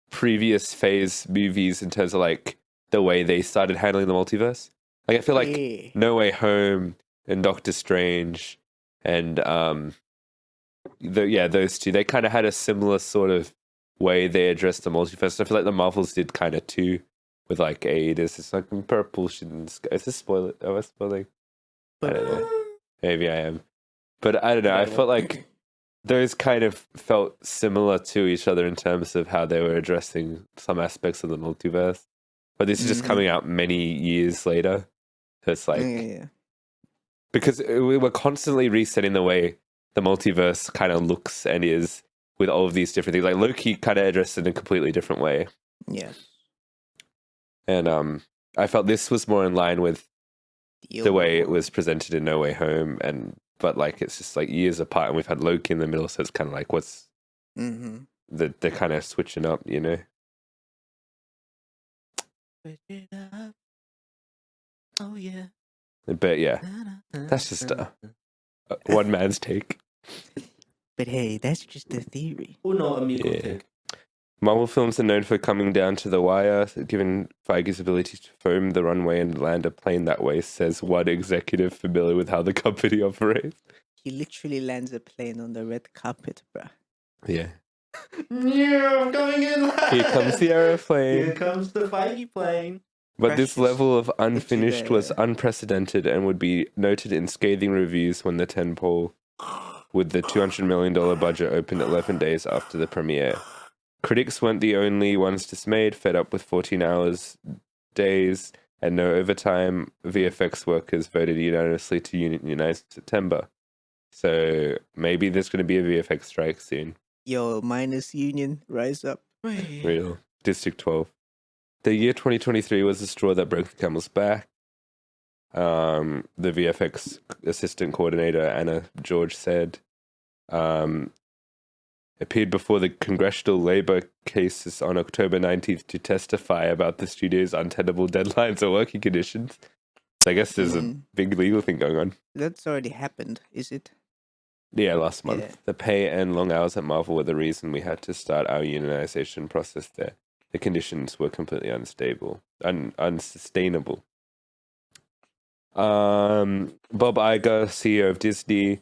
previous phase movies in terms of like the way they started handling the multiverse. Like I feel like No Way Home and Doctor Strange and those two, they kind of had a similar sort of way they addressed the multiverse. I feel like the Marvels did kind of too, with like there's this like purple shit in the sky. Is this spoiler? Am I spoiling? I don't know. Maybe I am. But I don't know. I felt like those kind of felt similar to each other in terms of how they were addressing some aspects of the multiverse. But this is just coming out many years later. So it's like, because we were constantly resetting the way the multiverse kind of looks and is with all of these different things. Like Loki kind of addressed it in a completely different way. Yes. And I felt this was more in line with the way it was presented in No Way Home, but like it's just like years apart, and we've had Loki in the middle, so it's kind of like what's they're kind of switching up, you know. Switch it up. Oh yeah. But yeah, that's just one man's take. But hey, that's just a theory. Uno amigo Yeah. take. Marvel films are known for coming down to the wire, given Feige's ability to foam the runway and land a plane that way, says one executive familiar with how the company operates. He literally lands a plane on the red carpet, bruh. Yeah. Yeah, I'm coming in. Here comes the aeroplane. Here comes the Feige plane. But this Precious. level of unfinished Literally, was unprecedented and would be noted in scathing reviews when the tentpole, with the $200 million budget, opened 11 days after the premiere. Critics weren't the only ones dismayed, fed up with 14 hours days and no overtime. VFX workers voted unanimously to unionize in September. So maybe there's going to be a VFX strike soon. Yo, minus union, rise up. Real. District 12. The year 2023 was the straw that broke the camel's back. The VFX assistant coordinator, Anna George, said, appeared before the congressional labor cases on October 19th to testify about the studio's untenable deadlines or working conditions. So I guess there's a big legal thing going on. That's already happened, is it? Yeah, last month. Yeah. The pay and long hours at Marvel were the reason we had to start our unionization process there. The conditions were completely unsustainable. Bob Iger, CEO of Disney,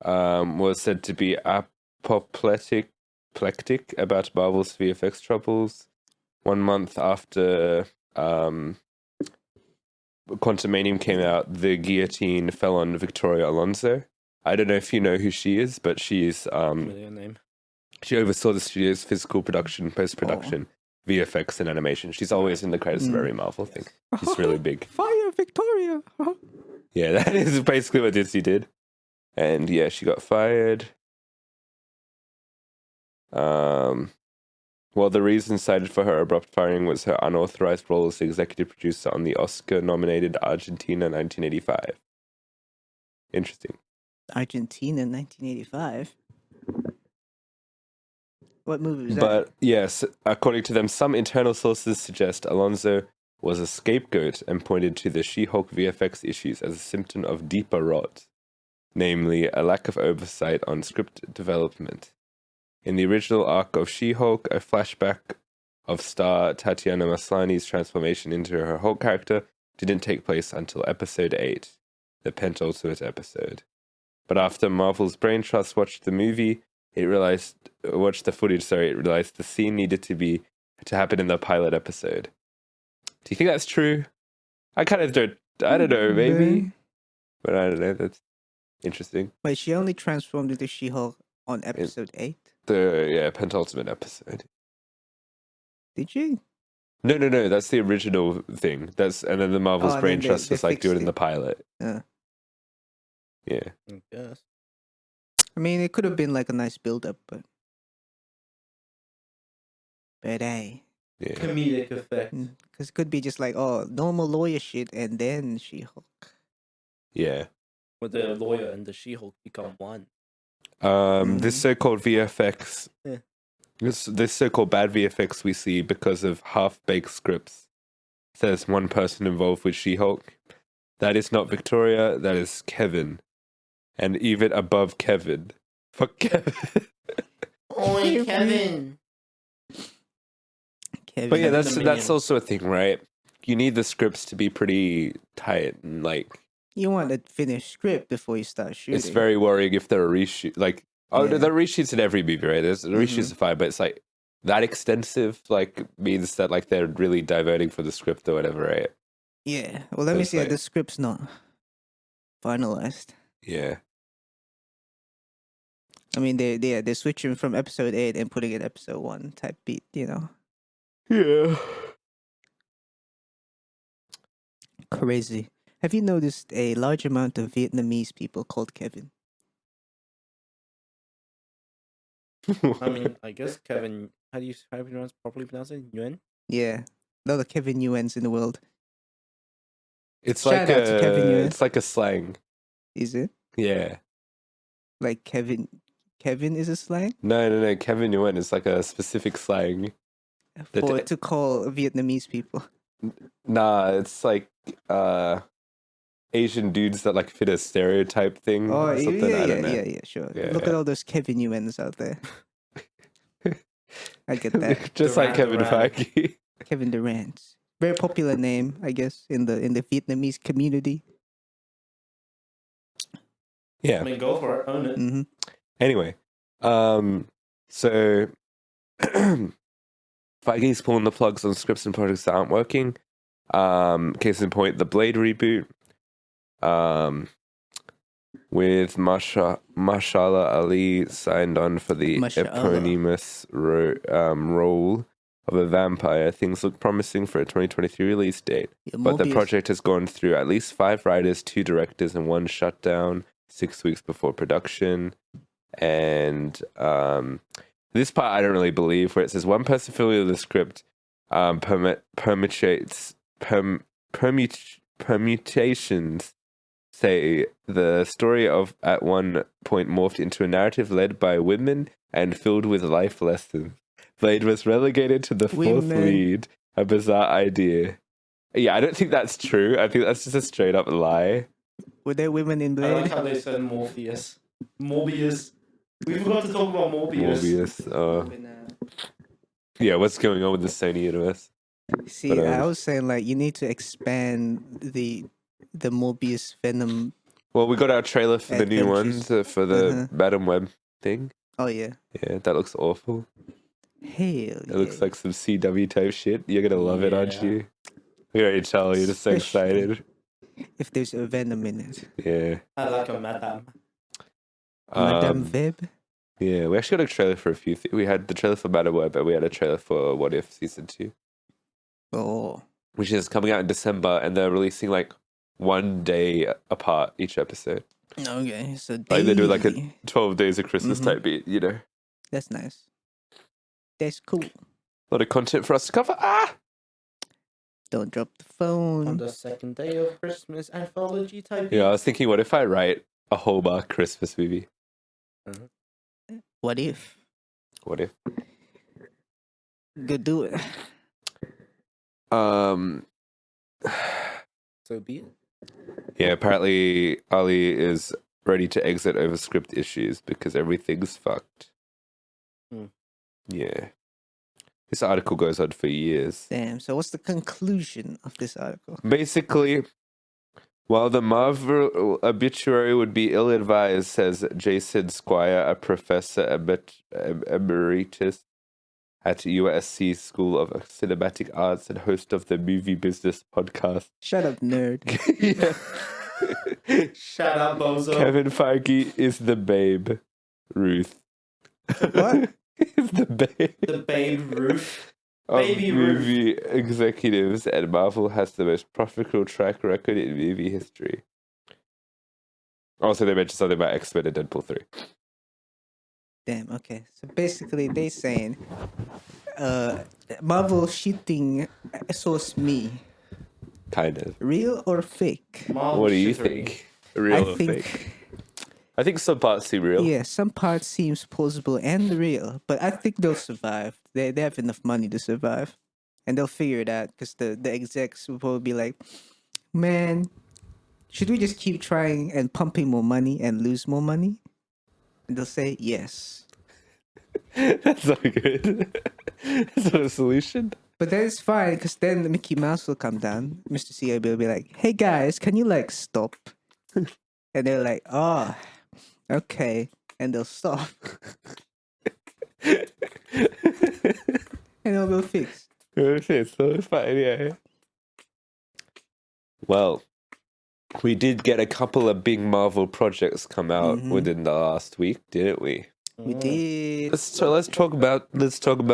was said to be apoplectic about Marvel's VFX troubles. 1 month after Quantumanium came out, the guillotine fell on Victoria Alonso. I don't know if you know who she is, but she's Familiar name. she oversaw the studio's physical production, post-production, VFX, and animation. She's always in the credits of every Marvel thing. She's really big. Fire Victoria! Yeah, that is basically what Disney did. And yeah, she got fired. Well, the reason cited for her abrupt firing was her unauthorized role as the executive producer on the Oscar-nominated Argentina 1985. Interesting. Argentina, 1985. What movie was that? But yes, according to them, some internal sources suggest Alonso was a scapegoat and pointed to the She-Hulk VFX issues as a symptom of deeper rot, namely a lack of oversight on script development. In the original arc of She-Hulk, a flashback of star Tatiana Maslany's transformation into her Hulk character didn't take place until episode 8, the penultimate episode. But after Marvel's Brain Trust watched the footage, it realized the scene needed to happen in the pilot episode. Do you think that's true? I don't know, maybe. But I don't know, that's interesting. Wait, she only transformed into She-Hulk on episode 8? The penultimate episode. Did she? No, that's the original thing. And then the Marvel's Brain Trust was like, do it in the pilot. Yeah. Yeah. I guess. I mean, it could have been like a nice build-up, but hey. Yeah. Comedic effect. Because it could be just like, normal lawyer shit, and then She-Hulk. Yeah. Where the lawyer and the She-Hulk become one. This so-called VFX, Yeah. this so-called bad VFX we see because of half-baked scripts, says one person involved with She-Hulk. That is not Victoria, that is Kevin. And even above Kevin. Fuck Kevin. Oi, Kevin. Kevin. But yeah, Kevin the that's minion. also a thing, right? You need the scripts to be pretty tight and like... You want a finished script before you start shooting. It's very worrying if there are reshoots. Like, Yeah. there are reshoots in every movie, right? There's reshoots are fine, but it's like that extensive, like, means that like they're really diverting from the script or whatever, right? Yeah. Well, let me It's see. like- The script's not finalized. Yeah. I mean, they're switching from episode 8 and putting it episode 1 type beat, you know. Yeah. Crazy. Have you noticed a large amount of Vietnamese people called Kevin? I mean, I guess Kevin. How do you properly pronounce it? Yuan. Yeah, a lot of Kevin Yuans in the world. It's Shout like out to Kevin Yuan. it's like a slang. Is it Yeah. like Kevin? Kevin is a slang No. Kevin Nguyen is like a specific slang. to call Vietnamese people. Nah, it's like Asian dudes that like fit a stereotype thing. Oh, or something. I don't know. yeah, sure. Yeah, Look yeah. at all those Kevin Yuans out there. I get that. Just like Kevin Durant. Feige. Kevin Durant, very popular name, I guess, in the Vietnamese community. Yeah. I mean, go for it. Own it. Hmm. Anyway, so Feige's pulling the plugs on scripts and projects that aren't working. Case in point, the Blade reboot. With Mashallah Ali signed on for the Mashallah. eponymous role of a vampire, things look promising for a 2023 release date. Yeah, But the Morbius. project has gone through at least 5 writers, 2 directors, and 1 shutdown 6 weeks before production. And this part I don't really believe, where it says one person familiar with the script permutations say the story of at one point morphed into a narrative led by women and filled with life lessons. Blade was relegated to the 4th Women. lead, a bizarre idea. Yeah, I don't think that's true. I think that's just a straight up lie. Were there women in I like Blade? how they said Morpheus. Morbius. We forgot to talk about Morbius. Morbius. Yeah, what's going on with the Sony universe? See, But, I was saying like you need to expand the Morbius Venom. Well, we got our trailer for the new Adventures. one for the Uh-huh. Madam Web thing. Oh yeah, Yeah, that looks awful. hell It yeah. looks like some CW type shit. You're gonna love it, aren't Yeah. you? I can already tell you're just so Especially- excited. If there's a Venom in it, Yeah. I like a madam. Madame Web. Yeah, we actually got a trailer for a few things. We had the trailer for Madam Web, and we had a trailer for What If Season 2, Oh, which is coming out in December, and they're releasing like 1 day apart each episode. okay. So Like they do like a daily. 12 days of Christmas Mhm. type beat, you know. That's nice. That's cool. A lot of content for us to cover. Ah! Don't drop the On phone. the second day of Christmas anthology type. Yeah, I was thinking, what if I write a Hallmark Christmas movie? What if? What if? Go do it. So be it. Yeah, apparently Ali is ready to exit over script issues because everything's fucked. Hmm. Yeah. This article goes on for years. Damn. So what's the conclusion of this article? Basically, while the Marvel obituary would be ill-advised, says Jason Squire, a professor emeritus at USC School of Cinematic Arts and host of the Movie Business podcast. Shut up, nerd. Yeah. Shut up, bozo. Kevin Feige is the babe. Ruth. What? Is the babe The Babe Ruth. of Baby Ruth. movie executives, and Marvel has the most profitable track record in movie history. Also, they mentioned something about X-Men and Deadpool 3. Damn. Okay. So basically, they saying, Marvel shitting Sauce Me, Kind of. real or fake? Marvel What do you shittery. think? Real I or think. fake? I think some parts seem real. Yeah, some parts seems plausible and real, but I think they'll survive. They have enough money to survive, and they'll figure it out because the execs will probably be like, "Man, should we just keep trying and pumping more money and lose more money?" And they'll say yes. That's not good. That's not a solution. But that is fine because then the Mickey Mouse will come down. Mr. CIB will be like, "Hey guys, can you like stop?" And they're like, "Oh, okay," and they'll stop, and it'll go fixed. Okay, so it's fine, yeah. Well, we did get a couple of big Marvel projects come out Mhm. within the last week, didn't we? We did. Let's talk about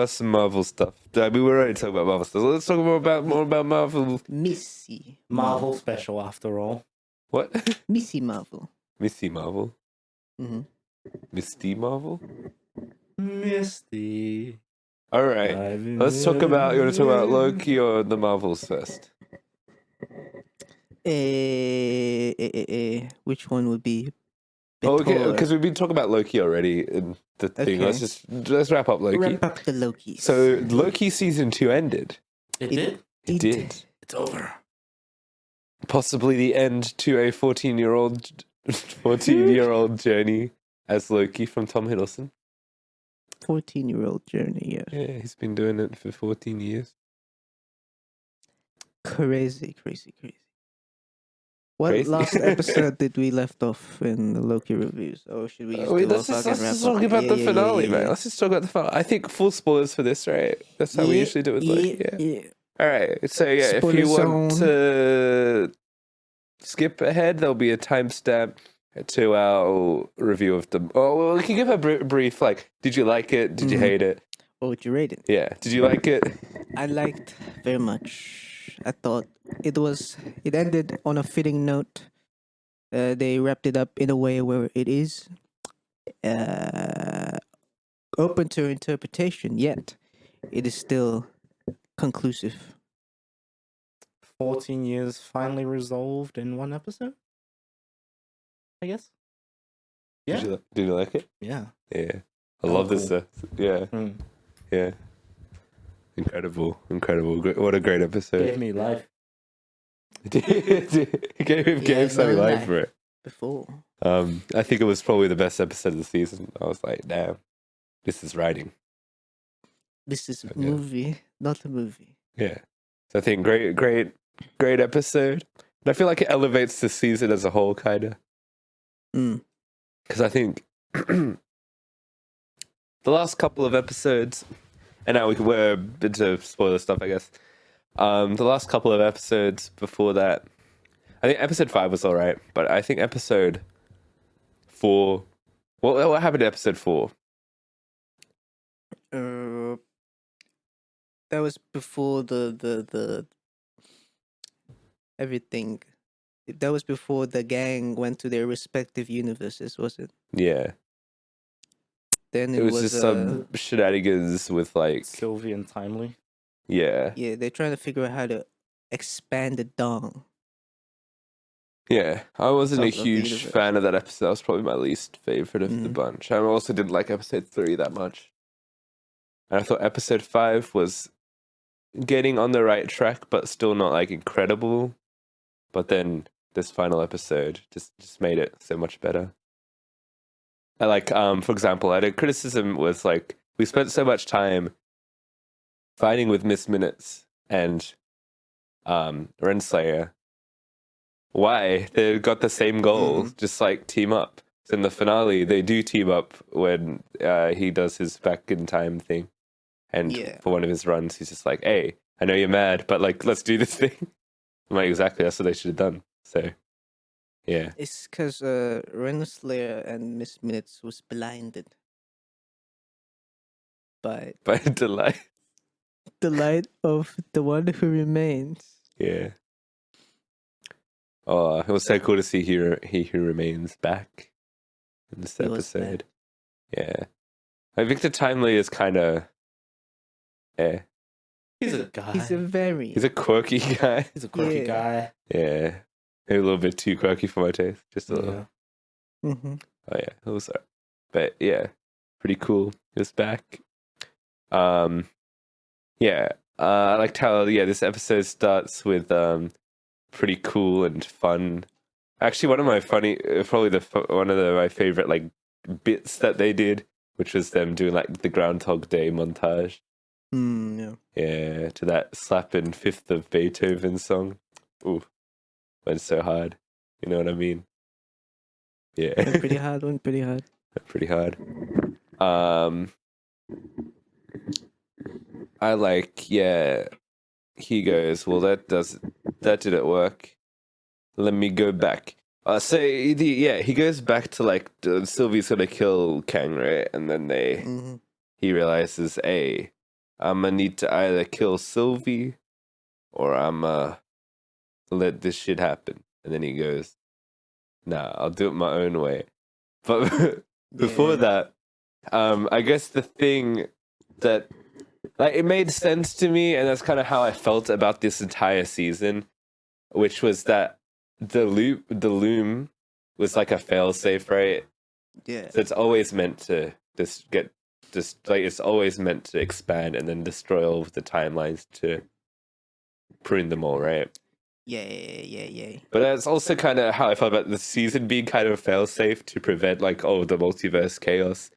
some Marvel stuff. I mean, we're already talking about Marvel stuff. So let's talk more about Marvel. Missy. Marvel special after all. What? Missy Marvel. Missy Marvel. Mm-hmm. Misty Marvel. Misty. All right. Let's talk about. You want to talk about Loki or the Marvels first? Which one would be Oh, better? okay, because we've been talking about Loki already in the thing. Okay. Let's wrap up Loki. Wrap up the Lokis. So Loki season 2 ended. It did? It did. It's over. Possibly the end to a 14-year-old journey as Loki from Tom Hiddleston. 14-year-old journey, yeah. Yeah, he's been doing it for 14 years. Crazy. What Crazy. last episode did we left off in the Loki reviews? Or should we just do Let's a fucking wrap just up? talk about the finale, man. Yeah. Let's just talk about the finale. I think full spoilers for this, right? That's how we usually do with Loki. Yeah. All right. So yeah, if Spoiler you want zone. to skip ahead, there'll be a timestamp to our review of the. Oh, well, we can give a brief. Like, did you like it? Did you hate it? What would you rate it? Yeah. Did you like it? I liked very much. I thought it ended on a fitting note. They wrapped it up in a way where it is open to interpretation, yet it is still conclusive. 14 years finally resolved in one episode? I guess. Yeah. Did you like it? Yeah. Yeah. I love this cool. stuff. Yeah. Mm. Yeah. Incredible. What a great episode. Gave me life. Gave Sunny no life life. for it. Before. I think it was probably the best episode of the season. I was like, damn, this is writing. This is a Yeah. movie, not a movie. Yeah. So I think great episode. And I feel like it elevates the season as a whole, kind of. Mm. Because I think the last couple of episodes, and now we're into spoiler stuff, I guess. The last couple of episodes before that, I think episode 5 was alright, but I think episode 4. What happened to episode 4? That was before the everything. That was before the gang went to their respective universes, was it? Yeah. Then It was just some shenanigans with like, Sylvie and Timely. yeah. yeah, they're trying to figure out how to expand the dong. Yeah, I wasn't a Of the huge universe. fan of that episode. That was probably my least favorite of the Mhm. bunch. I also didn't like episode 3 that much. And I thought episode 5 was getting on the right track, but still not like incredible. But then this final episode just made it so much better. I like, for example, I had a criticism was like, we spent so much time fighting with Miss Minutes and Renslayer. Why? They've got the same goals, just like team up. So in the finale, they do team up when he does his back in time thing. And Yeah. for one of his runs, he's just like, hey, I know you're mad, but like, let's do this thing. I'm like, exactly, that's what they should have done. So, yeah. It's because Renslayer and Miss Minutes was blinded by By delight. the light of the one who remains. Yeah. Oh, it was so cool to see he who remains back in this He was back. episode. Yeah. Like Victor Timely is kind of, He's a guy. He's he's a quirky guy. He's a quirky Yeah. guy. Yeah. Maybe a little bit too quirky for my taste. Just a little. Yeah. Oh yeah, it was. But yeah, pretty cool. He was back. Yeah. I liked how this episode starts with pretty cool and fun. Actually, one of my my favorite like bits that they did, which was them doing like the Groundhog Day montage. Yeah. Yeah, to that slapping Fifth of Beethoven song. Ooh, went so hard. You know what I mean? Yeah, Went pretty hard. pretty hard. I like, he goes, well, that didn't work. Let me go back. He goes back to like Sylvie's gonna kill Kang, right? And then he realizes, hey, I'm gonna need to either kill Sylvie or I'm let this shit happen. And then he goes, nah, I'll do it my own way. But before that, I guess the thing that like it made sense to me, and that's kind of how I felt about this entire season, which was that the loom was like a failsafe, right? Yeah. So it's always meant to it's always meant to expand and then destroy all of the timelines to prune them all, right? Yeah. But that's also kind of how I felt about the season being kind of failsafe to prevent like the multiverse chaos,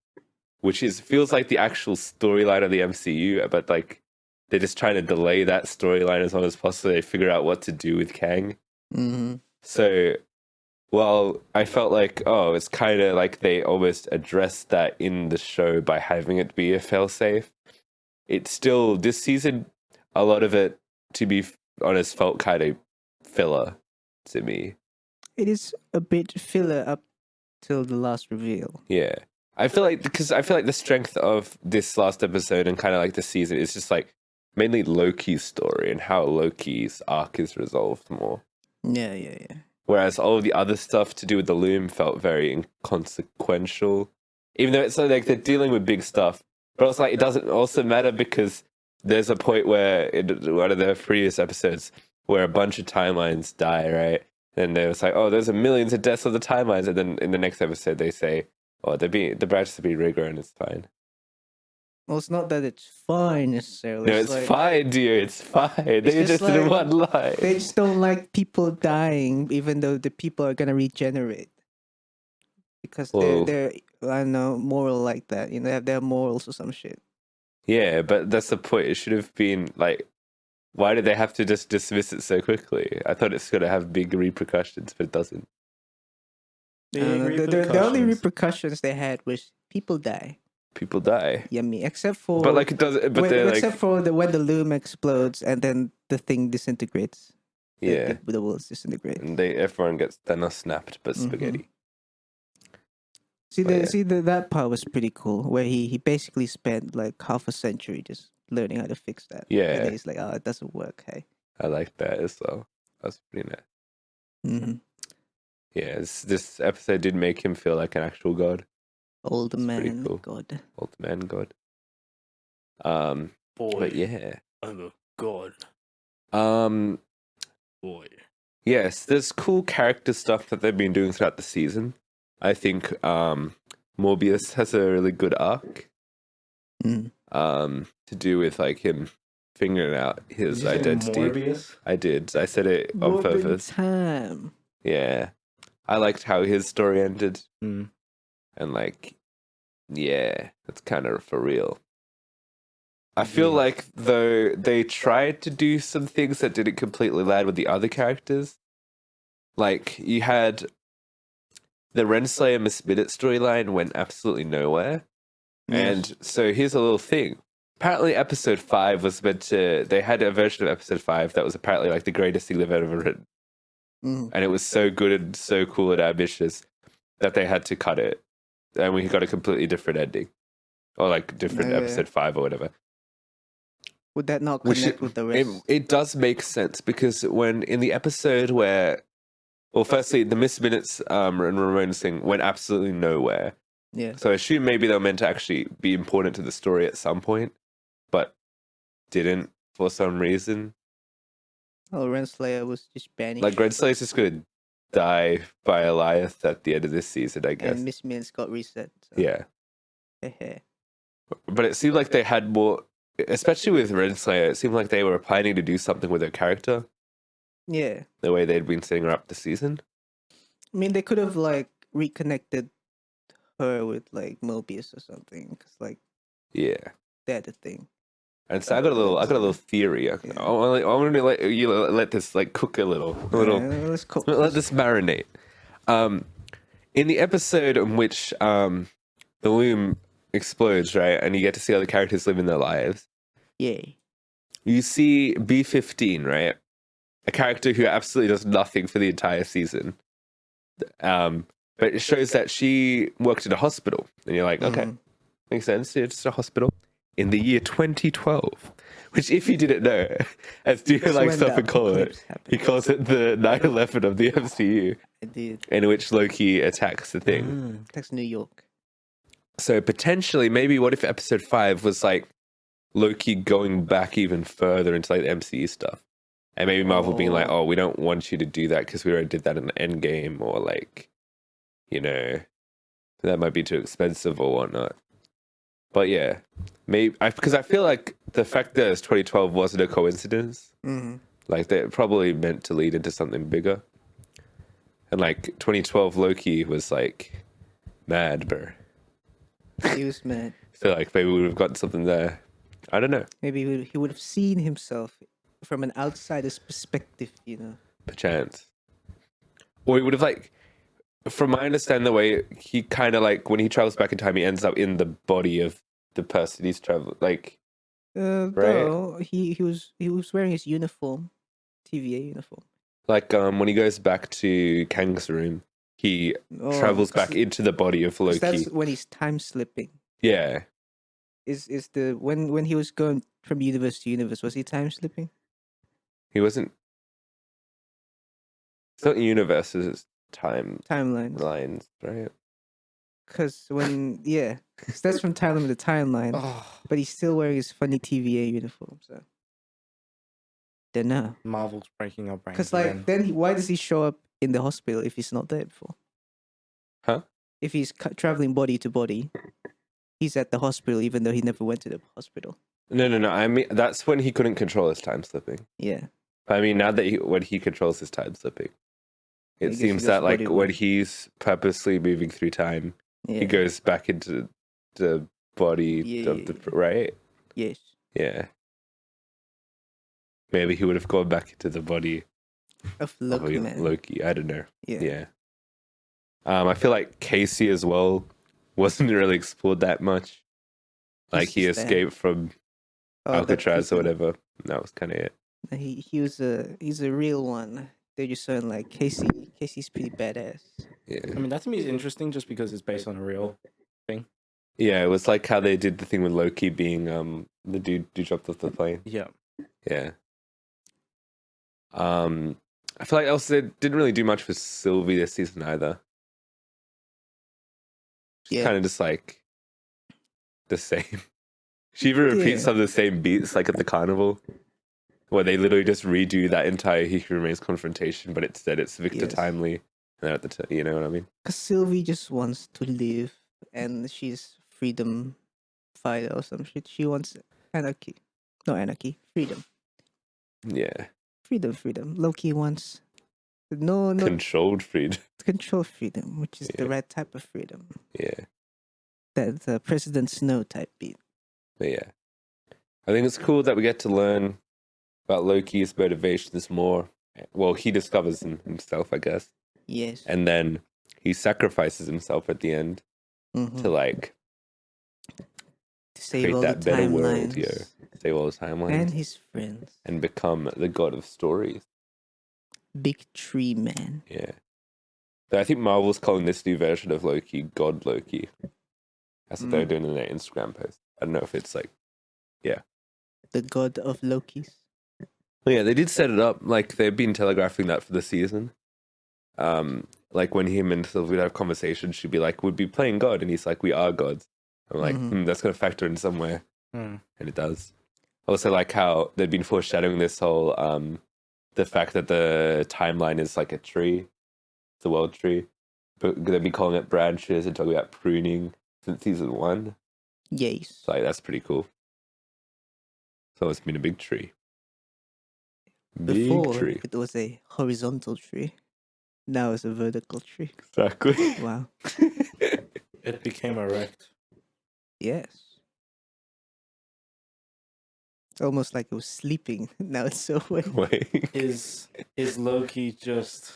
which feels like the actual storyline of the MCU, but like they're just trying to delay that storyline as long as possible. They figure out what to do with Kang. So, well, I felt like it's kind of like they almost addressed that in the show by having it be a failsafe. It's still this season, a lot of it, to be honest, felt kind of filler to me. It is a bit filler up till the last reveal. Yeah. I feel like the strength of this last episode and kind of like the season is just like mainly Loki's story and how Loki's arc is resolved more. Yeah. Whereas all of the other stuff to do with the loom felt very inconsequential, even though it's like they're dealing with big stuff. But it's like it doesn't also matter because there's a point where in one of the previous episodes where a bunch of timelines die, right? And they was like, there's millions of deaths of the timelines, and then in the next episode they say, the branches to be rigor and it's fine. Well, it's not that it's fine necessarily. No, it's fine, dear. It's fine. They just like, didn't want lie. They just don't like people dying, even though the people are gonna regenerate. Because they're I don't know, moral like that. You know, they have morals or some shit. Yeah, but that's the point. It should have been like, why did they have to just dismiss it so quickly? I thought it's gonna have big repercussions, but it doesn't. The only repercussions they had was people die. People die. Yummy. Except for but like it does. But except for when the loom explodes and then the thing disintegrates. Yeah, the worlds disintegrate. And everyone gets Thanos snapped, but spaghetti. That part was pretty cool, where he basically spent like half a century just learning how to fix that. Yeah, and then he's like, it doesn't work. Hey, I like that as well. That's pretty nice. Yeah, this episode did make him feel like an actual god. Old man god. Old man god. Boy, but yeah, I'm a god. Boy. Yes, there's cool character stuff that they've been doing throughout the season. I think Morbius has a really good arc. To do with like him figuring out his identity. Morbius? I did. I said it on purpose. Time. Yeah. I liked how his story ended. Mm. And like, yeah, that's kind of for real. I feel like though they tried to do some things that didn't completely land with the other characters. Like you had the Renslayer Miss Minute storyline went absolutely nowhere. Yes. And so here's a little thing. Apparently episode 5 was meant to, they had a version of episode 5 that was apparently like the greatest thing they've ever written. And it was so good and so cool and ambitious that they had to cut it. And we got a completely different ending. Or like different episode 5 or whatever. Would that not connect with the rest? It does make sense because when in the episode where, well, firstly, the Miss Minutes and Ramona's thing went absolutely nowhere. Yeah. So I assume maybe they were meant to actually be important to the story at some point, but didn't for some reason. Oh, Renslayer was just banished. Like Renslayer's just going to die by Eliath at the end of this season, I guess. And Miss Minutes got reset. So. Yeah. But it seemed like they had more, especially with Renslayer, it seemed like they were planning to do something with her character. Yeah. The way they'd been setting her up the season. I mean, they could have like reconnected her with like Mobius or something, because like they're the thing. And so I got a little theory. Yeah. I want to let you let this like cook a little. Let's cook. Let this marinate. In the episode in which the loom explodes, right, and you get to see how the characters living their lives. Yeah. You see B 15, right? A character who absolutely does nothing for the entire season. But it shows that she worked at a hospital, and you're like, okay, makes sense. It's a hospital in the year 2012, which, if you didn't know, as do you That's like when the Stephen call it, apocalypse happened. he calls it the 9/11 of the MCU, I did. in which Loki attacks the thing. That's New York. So potentially, maybe what if episode 5 was like Loki going back even further into like the MCU stuff, and maybe Marvel being like, "Oh, we don't want you to do that because we already did that in the Endgame," or like, you know, that might be too expensive or whatnot. But yeah, maybe because I feel like the fact that it's 2012 wasn't a coincidence. Like they probably meant to lead into something bigger. And like 2012 Loki was like mad, bro. He was mad. I feel like maybe we would have gotten something there. I don't know. Maybe he would have seen himself from an outsider's perspective, you know. Perchance. Or he would have like, from my understanding, the way he kind of like when he travels back in time, he ends up in the body of the person he's traveling. Like, No, he was wearing his uniform, TVA uniform. like when he goes back to Kang's room, he travels back into the body of 'cause Loki. that's when he's time slipping. Yeah, Is the when he was going from universe to universe, was he time slipping? he wasn't. It's not universes, it's Timelines. lines, right? Because cause that's from timeline to timeline. But he's still wearing his funny TVA uniform. So, don't know. Marvel's breaking our brains. Because like again. then why does he show up in the hospital if he's not there before? Huh? If he's traveling body to body, he's at the hospital even though he never went to the hospital. No. I mean, that's when he couldn't control his time slipping. Yeah. But I mean, now that when he controls his time slipping, I it guess seems he that does like body when work. he's purposely moving through time, Yeah. he goes back into the body of the right. Yes. Yeah. Maybe he would have gone back into the body Of of Loki, man. Loki. I don't know. Yeah. Yeah. I feel like Casey as well wasn't really explored that much. Like he just there. escaped from Oh, that Alcatraz or people- whatever. That was kind of it. He's a real one. They're just saying like Casey's pretty badass. Yeah. I mean, that to me is interesting just because it's based on a real thing. Yeah, it was like how they did the thing with Loki being the dude who dropped off the plane. Yeah. Yeah. I feel like also they didn't really do much with Sylvie this season either. She's Yeah. kind of just like the same. She even repeats some of the same beats like at the carnival, where they literally just redo that entire He Who Remains confrontation, but instead it's Victor Yes. Timely. And at the you know what I mean? Cause Sylvie just wants to live, and she's freedom fighter or some shit. She wants anarchy, no anarchy, freedom, Yeah. freedom. Loki wants no Controlled freedom. control freedom, which is the Yeah. right type of freedom. Yeah. That President Snow type beat. But yeah. I think it's cool that we get to learn about Loki's motivations more. Well, he discovers them himself, I guess. Yes. And then he sacrifices himself at the end Mhm. to like To save create all that the better timelines world, save all the timelines and his friends. and become the god of stories. Big Tree Man. Yeah. But I think Marvel's calling this new version of Loki God Loki. That's what they're doing in their Instagram post. I don't know if it's like, The god of Lokis. well, yeah, they did set it up. Like they've been telegraphing that for the season. Like when him and Sylvie would have conversations, she'd be like, "We'd be playing God," and he's like, "We are gods." I'm like, Mhm. that's gonna factor in somewhere, Hmm. and it does. Also, like how they've been foreshadowing this whole the fact that the timeline is like a tree, it's a world tree, but they've been calling it branches and talking about pruning since season 1. Yes. So like, that's pretty cool. So it's been a big tree. Big Before tree. it was a horizontal tree. Now it's a vertical tree. Exactly. Wow. It became erect. Yes. It's almost like it was sleeping. Now it's so awake. Wait. Is Loki just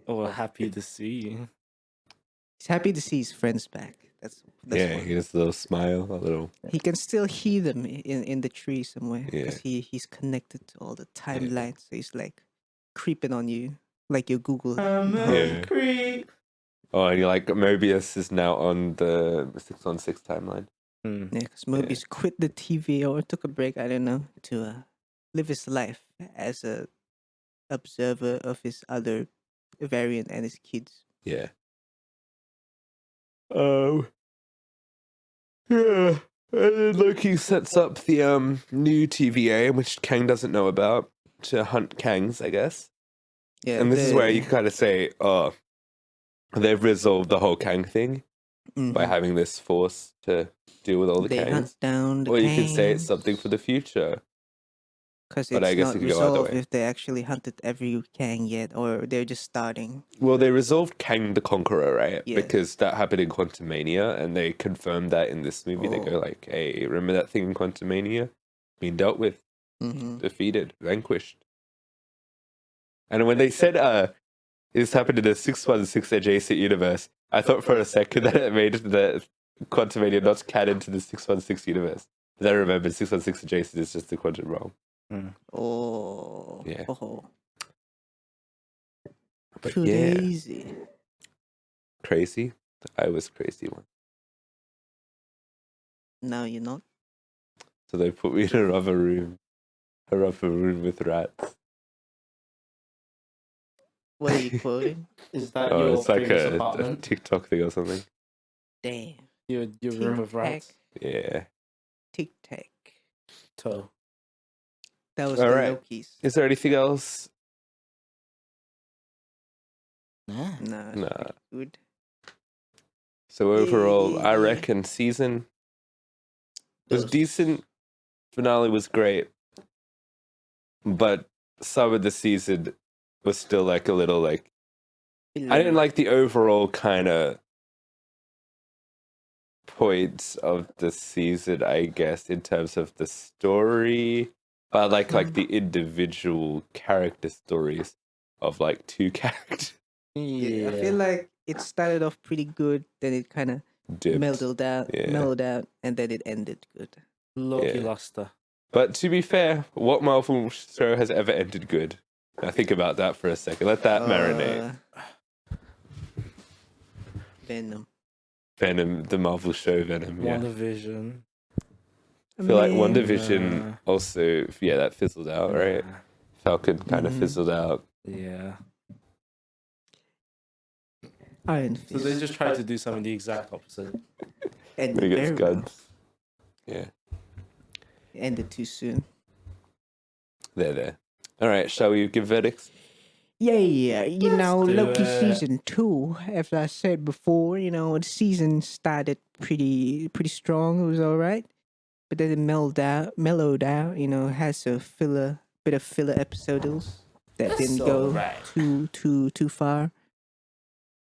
happy to see? He's happy to see his friends back. That's Yeah, what. he has a little smile, a little. He can still hear them in the tree somewhere Yeah. because he's connected to all the timelines. So he's like creeping on you. like your Google. I'm Home. Yeah. a creep. Oh, and you're like, Mobius is now on the 616 timeline. Hmm. Yeah, because Mobius quit the TV or took a break. I don't know, to live his life as a observer of his other variant and his kids. Yeah. Yeah. And then Loki sets up the new TVA, which Kang doesn't know about, to hunt Kangs, I guess. Yeah, And this is where you can kind of say, oh, they've resolved the whole Kang thing by having this force to deal with all the they Kangs. hunt down the Or you could say it's something for the future. because but it's I guess not it could go either resolved way. if they actually hunted every Kang yet, or they're just starting. Well, they resolved Kang the Conqueror, right? Yes. Because that happened in Quantumania, and they confirmed that in this movie. They go like, hey, remember that thing in Quantumania? Being dealt with, defeated, vanquished. And when they said this happened in a 616 adjacent universe, I thought for a second that it made the Quantumania not canon to the 616 universe. But then I remembered 616 adjacent is just the quantum realm. Oh. Yeah. Oh. But Crazy. Crazy? I was crazy one. Now you're not. So they put me in a rubber room with rats. What are you quoting? Is that Oh, your it's like previous a apartment? TikTok thing or something. Damn. Your room of rats? Yeah. Tic Tac. Toe. That was All the right. Loki's. Is there anything else? Nah. Nah, it's Nah. pretty good. So overall, I Yeah. reckon season was Those- decent. Finale was great. But some of the season was still like a little like I didn't like the overall kind of points of the season, I guess, in terms of the story. But I like the individual character stories of like two characters. Yeah, I feel like it started off pretty good, then it kind of Dipped. mellowed out, Yeah. and then it ended good. Loki Yeah. luster. But to be fair, what Marvel show has ever ended good? Now think about that for a second. Let that marinate. Venom. Venom, the Marvel show Venom. Yeah. WandaVision. I feel like One Man. Division also, that fizzled out, right? Nah. Falcon kind of Mhm. fizzled out. Yeah. Iron So Fist. they just tried to do something the exact opposite. ended He gets very well. guns. Yeah. Ended too soon. There. All right, shall we give verdicts? Yeah, you know, do Loki it. season 2, as I said before, you know, the season started pretty strong. It was all right, but then it mellowed out. You know, has a bit of filler episodes that That's didn't go alright. too far.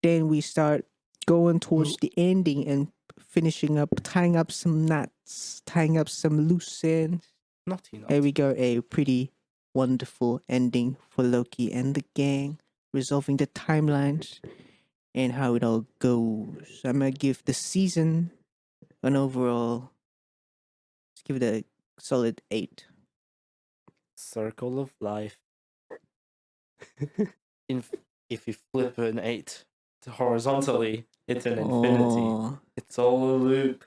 Then we start going towards the ending and finishing up, tying up some knots, tying up some loose ends. Naughty. And we got a pretty wonderful ending for Loki and the gang, resolving the timelines and how it all goes. I'm gonna give the season an overall, let's give it a solid 8. Circle of life. If you flip an 8 horizontally, it's an infinity. Oh, It's all a loop.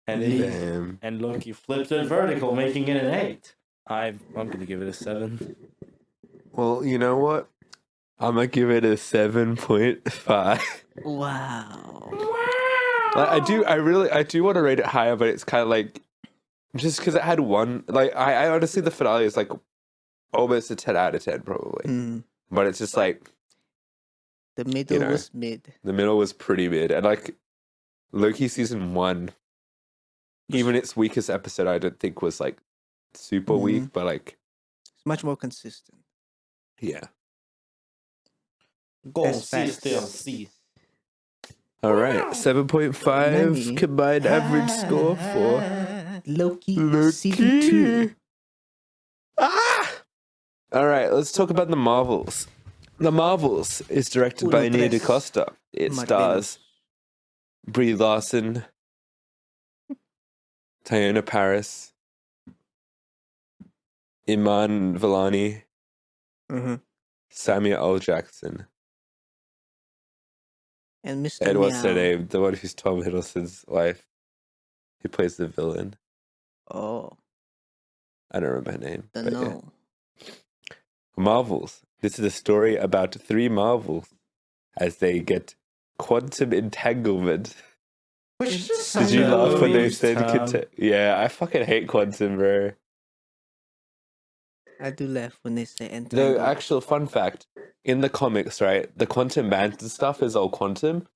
And Damn. and Loki flipped it vertical, making it an 8. I'm gonna give it a 7. Well, you know what? I'm gonna give it a 7.5. wow. Like, I do want to rate it higher, but it's kind of like just because it had one. Like, I honestly, the finale is like almost a 10 out of 10, probably. Mm. But it's just like The middle know. was mid. the middle was pretty mid, and like Loki season 1, even its weakest episode, I don't think was like super weak, but like It's much more consistent. yeah. Go That's see, facts. still see. All right, 7.5 Nani? combined average score for Loki, Loki. season 2. Ah! All right, let's talk about the Marvels. The Marvels is directed by Uno Nia tres. DaCosta. It stars Brie Larson, Tayona Paris, Iman Vellani, Mhm. Samuel L. Jackson. And Mr. And what's her Meow. name? The one who's Tom Hiddleston's wife. Who plays the villain. Oh, I don't remember her name. don't But yeah. know. Marvels. This is a story about 3 Marvels as they get quantum entanglement. Which Did just Did such you a laugh when they overused said term. yeah, I fucking hate quantum, bro. I do laugh when they say The entangled. actual fun fact, in the comics, right, the quantum band and stuff is all quantum.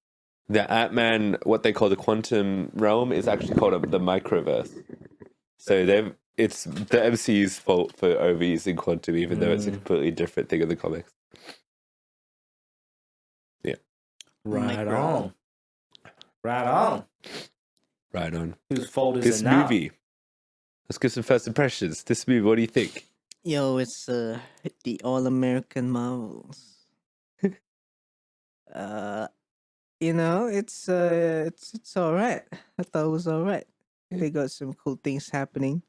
The Ant-Man, what they call the quantum realm, is actually called the microverse. So it's the MCU's fault for overusing quantum, even though it's a completely different thing in the comics. Yeah. Right Micro. on. Right on. Right on. Whose fault is This it now? movie. Let's get some first impressions. This movie, what do you think? Yo, it's the All-American Marvels. It's all right. I thought it was all right. They got some cool things happening.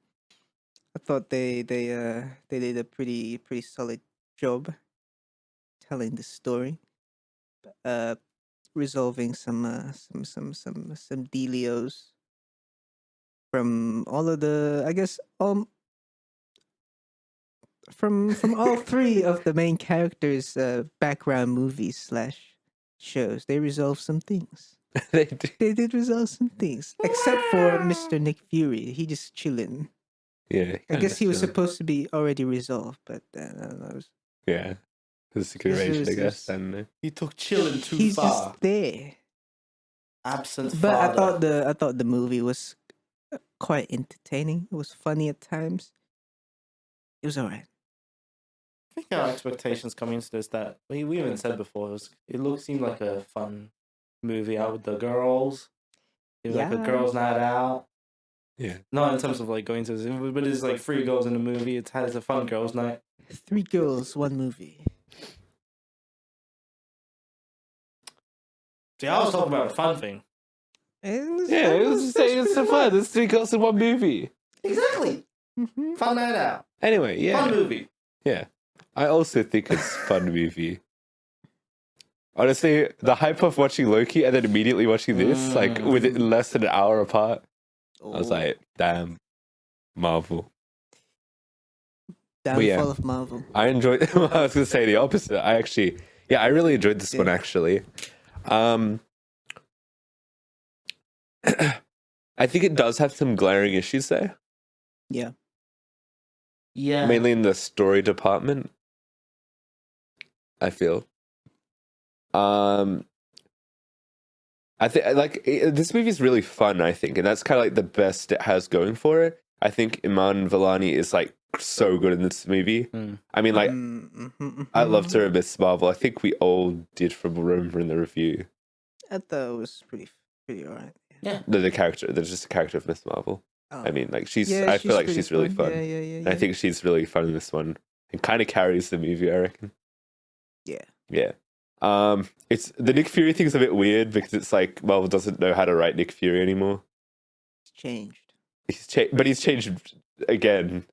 I thought they did a pretty solid job telling the story. Resolving some dealios from all of the, I guess, from all 3 of the main characters' background movies / shows. They resolved some things. They do. They did resolve some things, except for Mr. Nick Fury. He just chilling. Yeah. I guess he was chilling. supposed to be already resolved, but I don't know. Yeah. It's a consideration, I guess. It's- I don't know. He took chilling too He's far. just there. Absent But father. I thought the movie was quite entertaining. It was funny at times. It was alright. I think our expectations coming into this that we even said before seemed like a fun movie out with the girls. It was like a Yeah. girls' night out. Yeah. Not in terms of like going to, but it's like 3 girls in the movie. It's a fun girls' night. 3 girls, 1 movie. See, I was talking about the fun thing. Yeah, it was so fun. There's 3 girls in 1 movie. Exactly. Mhm. Fun night out. Anyway, yeah. Fun movie. Yeah. I also think it's a fun movie. Honestly, the hype of watching Loki and then immediately watching this, like within less than an hour apart, I was Oh, like, damn, Marvel. downfall yeah. of Marvel. I enjoyed I was gonna say the opposite. I really enjoyed this one Yeah. actually. I think it does have some glaring issues there. Yeah. Yeah. Mainly in the story department. I feel. I think this movie is really fun. I think, and that's kind of like the best it has going for it. I think Iman Vellani is like so good in this movie. I mean, like, I loved her in Miss Marvel. I think we all did from remembering the review. I thought it was pretty alright. Yeah. The character, there's just a character of Miss Marvel. Oh. I mean, like Yeah, I feel like pretty she's really fun. Yeah. And I think she's really fun in this one, and kind of carries the movie. I reckon. Yeah. Yeah. It's the Nick Fury thing's a bit weird because it's like Marvel doesn't know how to write Nick Fury anymore. It's changed. But he's changed again.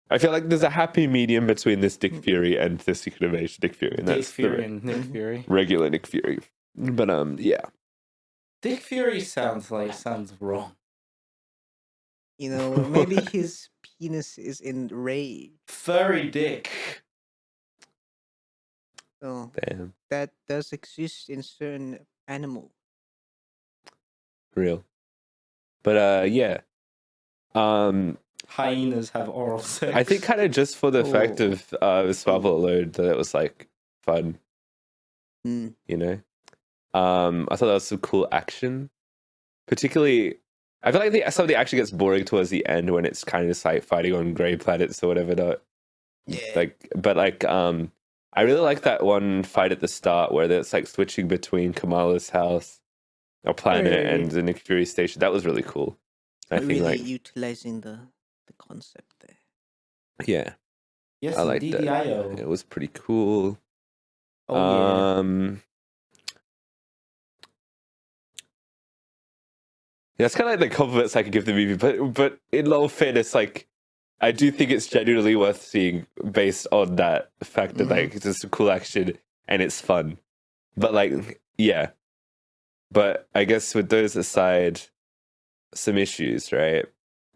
I feel like there's a happy medium between this Nick Fury and the Secret Invasion Nick Fury, and Dick that's Fury the and Nick Fury. regular Nick Fury. But yeah. Dick Fury sounds wrong. You know, maybe his penis is enraged. Furry dick. Oh, Damn. that does exist in certain animals. Real. But yeah. Hyenas have oral sex. I think kind of just for the fact Oh. of Miss Marvel alone that it was like fun, Mm. you know. I thought that was some cool action. Particularly, I feel like some of the action gets boring towards the end when it's kind of just like fighting on grey planets or whatever. Not Yeah. I really like that one fight at the start where it's like switching between Kamala's house, or planet, Right. and the Nick Fury station. That was really cool. I think Really like utilizing the concept there. yeah, Yes, I liked indeed, that. I-O. It was pretty cool. Oh, yeah. Yeah, it's kind of like the compliments I could give the movie, but in all fairness, like I do think it's genuinely worth seeing based on that fact that like it's just cool action and it's fun. But like, yeah. But I guess with those aside, some issues, right?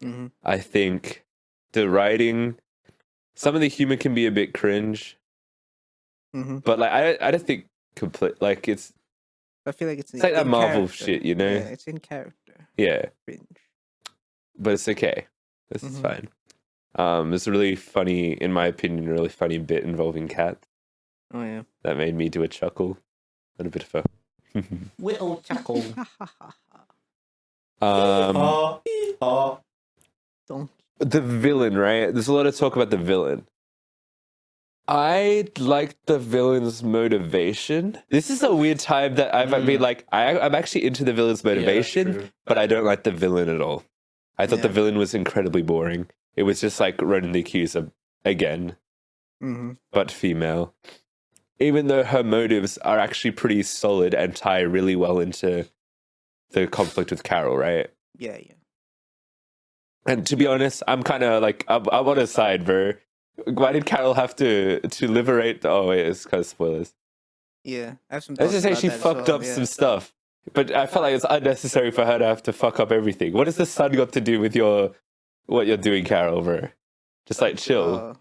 Mm-hmm. I think the writing, some of the humor can be a bit cringe, Mm-hmm. but like I don't think complete like it's I feel like it's like that in Marvel character. shit, you know? Yeah, it's in character. Yeah, Cringe. but it's okay. This is Mhm. fine. There's a really funny, in my opinion, a really funny bit involving cats Oh yeah. that made me do a chuckle and a bit of a. Whittle chuckle. um, Don't. the villain, right? There's a lot of talk about the villain. I like the villain's motivation. This is a weird time that I've been like, I'm actually into the villain's motivation, but I don't like the villain at all. I thought the Yeah. villain was incredibly boring. It was just like Ronan the Accuser again, Mm-hmm. but female. Even though her motives are actually pretty solid and tie really well into the conflict with Carol, right? Yeah, yeah. And to be honest, I'm kind of like, I'm on her side, bro. Why did Carol have to liberate? Oh wait, it's kind of spoilers. Yeah. I have some Let's just thoughts say about she that as fucked well, up yeah. some stuff, but I felt like it's unnecessary for her to have to fuck up everything. What has the sun got to do with what you're doing, Carol, bro? Just like chill.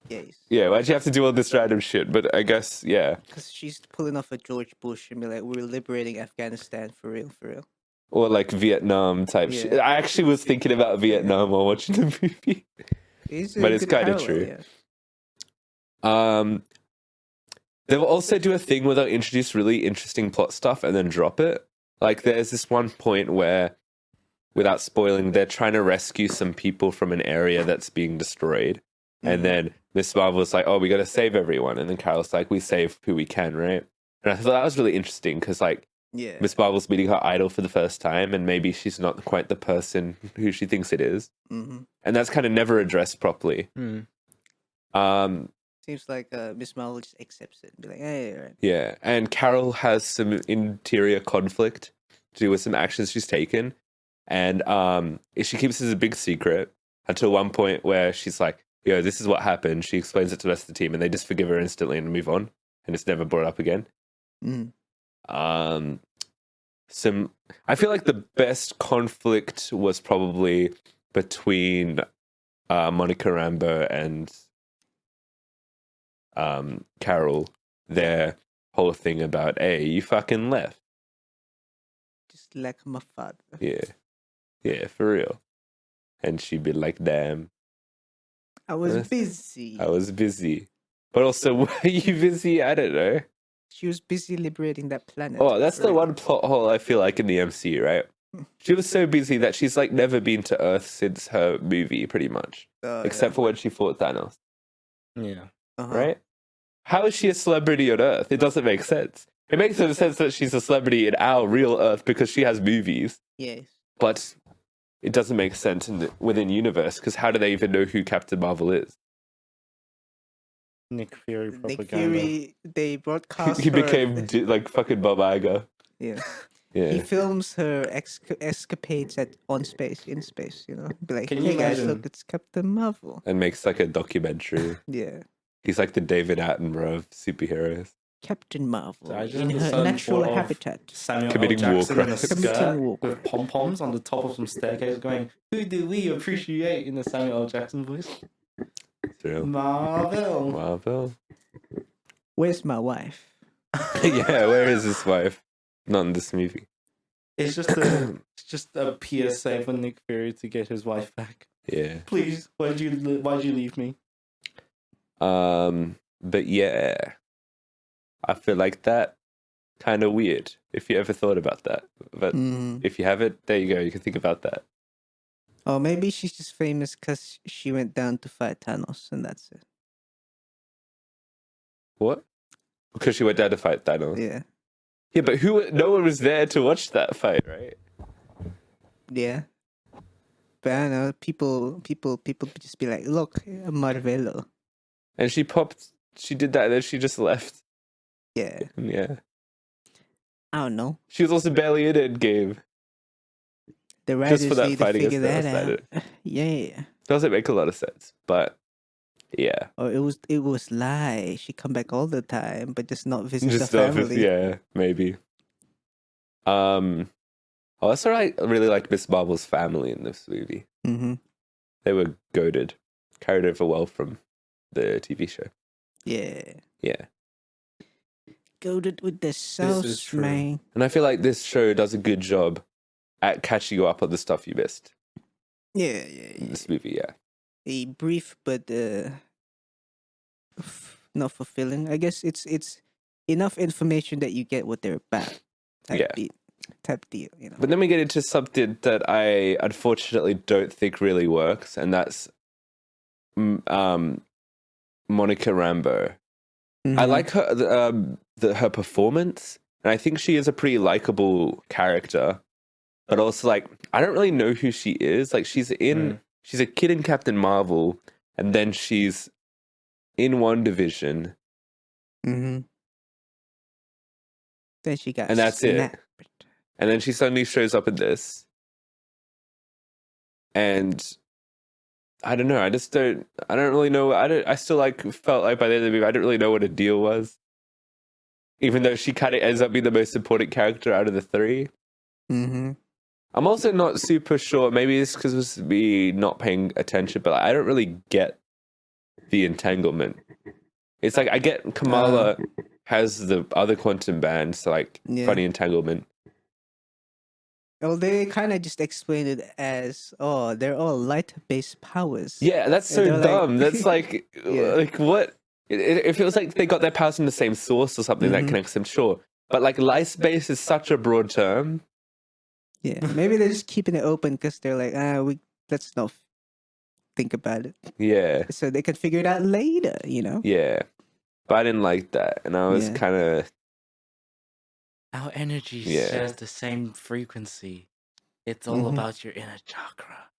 Yes. Yeah, why'd you have to do all this random shit? But I guess, yeah. Because she's pulling off a George Bush and be like, we're liberating Afghanistan for real, for real. Or like Vietnam type shit. Yeah. I actually was thinking about Vietnam while watching the movie. But it's kind of true. Yeah. They'll also do a thing where they'll introduce really interesting plot stuff and then drop it. Like there's this one point where, without spoiling, they're trying to rescue some people from an area that's being destroyed. And then Miss Marvel's like, oh, we got to save everyone. And then Carol's like, we save who we can, right? And I thought that was really interesting because like Yeah. Miss Marvel's meeting her idol for the first time and maybe she's not quite the person who she thinks it is. Mm-hmm. And that's kind of never addressed properly. Seems like Miss Marvel just accepts it and be like, hey, right. Yeah, and Carol has some interior conflict to do with some actions she's taken. And she keeps this a big secret until one point where she's like, yo, this is what happened. She explains it to the rest of the team and they just forgive her instantly and move on. And it's never brought up again. Mm. I feel like the best conflict was probably between Monica Rambeau and Carol. Their whole thing about, hey, you fucking left. Just like my father. Yeah, for real. And she'd be like, damn, I was busy. I was busy. But also, were you busy? I don't know. She was busy liberating that planet. Oh, that's the one plot hole I feel like in the MCU, right? She was so busy that she's like never been to Earth since her movie, pretty much. Except for when she fought Thanos. Yeah. Right? How is she a celebrity on Earth? It doesn't make sense. It makes no sense that she's a celebrity in our real Earth because she has movies. Yes. But it doesn't make sense within universe because how do they even know who Captain Marvel is? Nick Fury propaganda. Nick Fury, they broadcast He her. became like fucking Bob Iger. Yeah. Yeah. He films her escapades in space, you know. Be like, Can hey you guys, imagine? look, it's Captain Marvel. And makes like a documentary. Yeah. He's like the David Attenborough of superheroes. Captain Marvel So I just in have the her sudden natural thought of habitat. Samuel L. Committing war Jackson in a crimes. Committing skirt war with pom poms on the top of some staircase, going, "Who do we appreciate?" in the Samuel L. Jackson voice. It's real. Marvel. Marvel. Where's my wife? Yeah, where is his wife? Not in this movie. It's just a PSA for Nick Fury to get his wife back. Yeah. Please, why'd you leave me? But yeah, I feel like that kind of weird. If you ever thought about that, but if you haven't, there you go. You can think about that. Or maybe she's just famous because she went down to fight Thanos, and that's it. What? Because she went down to fight Thanos. Yeah. Yeah, but no one was there to watch that fight, right? Yeah. But I don't know, people just be like, look, Marvelo. And she did that, and then she just left. Yeah. Yeah. I don't know. She was also barely in Endgame. The Just writers for that need to fighting us, figure that that was out. Yeah. doesn't make a lot of sense, but yeah, Or it was lie. She come back all the time, but just not visit the just stuff is family. yeah, maybe. I also really like Miss Marvel's family in this movie. Mm-hmm. They were goated, carried over well from the TV show. Yeah. Yeah, Goaded with the is sauce, true. man. and I feel like this show does a good job at catching you up on the stuff you missed Yeah. in this movie. Yeah, A brief but not fulfilling. I guess it's enough information that you get what they're about. Yeah. Type deal, you know. but then we get into something that I unfortunately don't think really works, and that's Monica Rambeau. I Mhm. like her her performance, and I think she is a pretty likable character. But also, like, I don't really know who she is. Like, she's a kid in Captain Marvel, and then she's in WandaVision, Mhm. Then she got and that's it. snapped. And then she suddenly shows up in this, and I don't know. I don't really know. I still felt like by the end of the movie, I didn't really know what a deal was. Even though she kind of ends up being the most important character out of the three. Mhm. I'm also not super sure. Maybe it's because it was me not paying attention, but I don't really get the entanglement. It's like I get Kamala has the other quantum band, so like Yeah. funny entanglement. Well, they kind of just explained it as, oh, they're all light-based powers. Yeah, that's so they're like- dumb. That's like Yeah. like what? It feels like they got their powers from the same source or something that Mhm. connects them. Sure, but like light space is such a broad term. Yeah, maybe they're just keeping it open because they're like, let's not think about it, Yeah, so they can figure it out later. You know? yeah. But I didn't like that, and I was Yeah. kind of Our energy Yeah. shares the same frequency. It's all Mhm. about your inner chakra.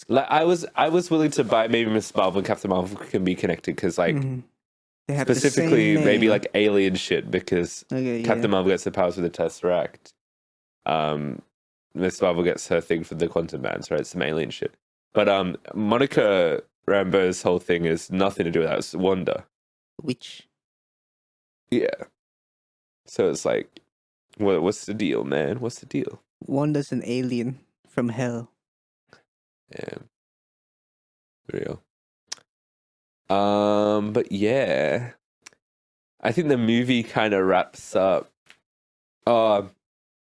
like I was willing to buy maybe Miss Marvel and Captain Marvel can be connected because like. Mhm. They have the Specifically, same maybe name. like alien shit because Okay, Captain yeah. Marvel gets the powers with the Tesseract. Miss Marvel gets her thing for the quantum bands, right? Some alien shit. But Monica Rambeau's whole thing is nothing to do with that. It's Wanda. Which Yeah. So it's like, what's the deal, man? What's the deal? Wanda's an alien from hell. Yeah. Real. But yeah. I think the movie kind of wraps up.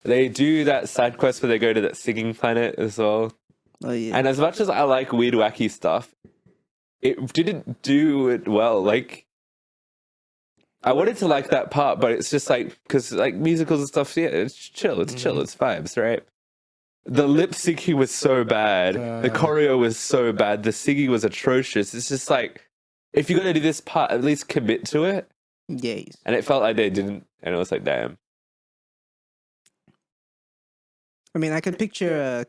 They do that side quest where they go to that singing planet as well. Oh yeah. And as much as I like weird, wacky stuff, it didn't do it well. Like, I wanted to like that part, but it's just like, because like musicals and stuff, yeah, it's chill, it's vibes, right? The lip syncing was so bad. The choreo was so bad. The singing was atrocious. It's just like, if you're going to do this part, at least commit to it. Yes. And it felt like they didn't. And it was like, damn. I mean, I can picture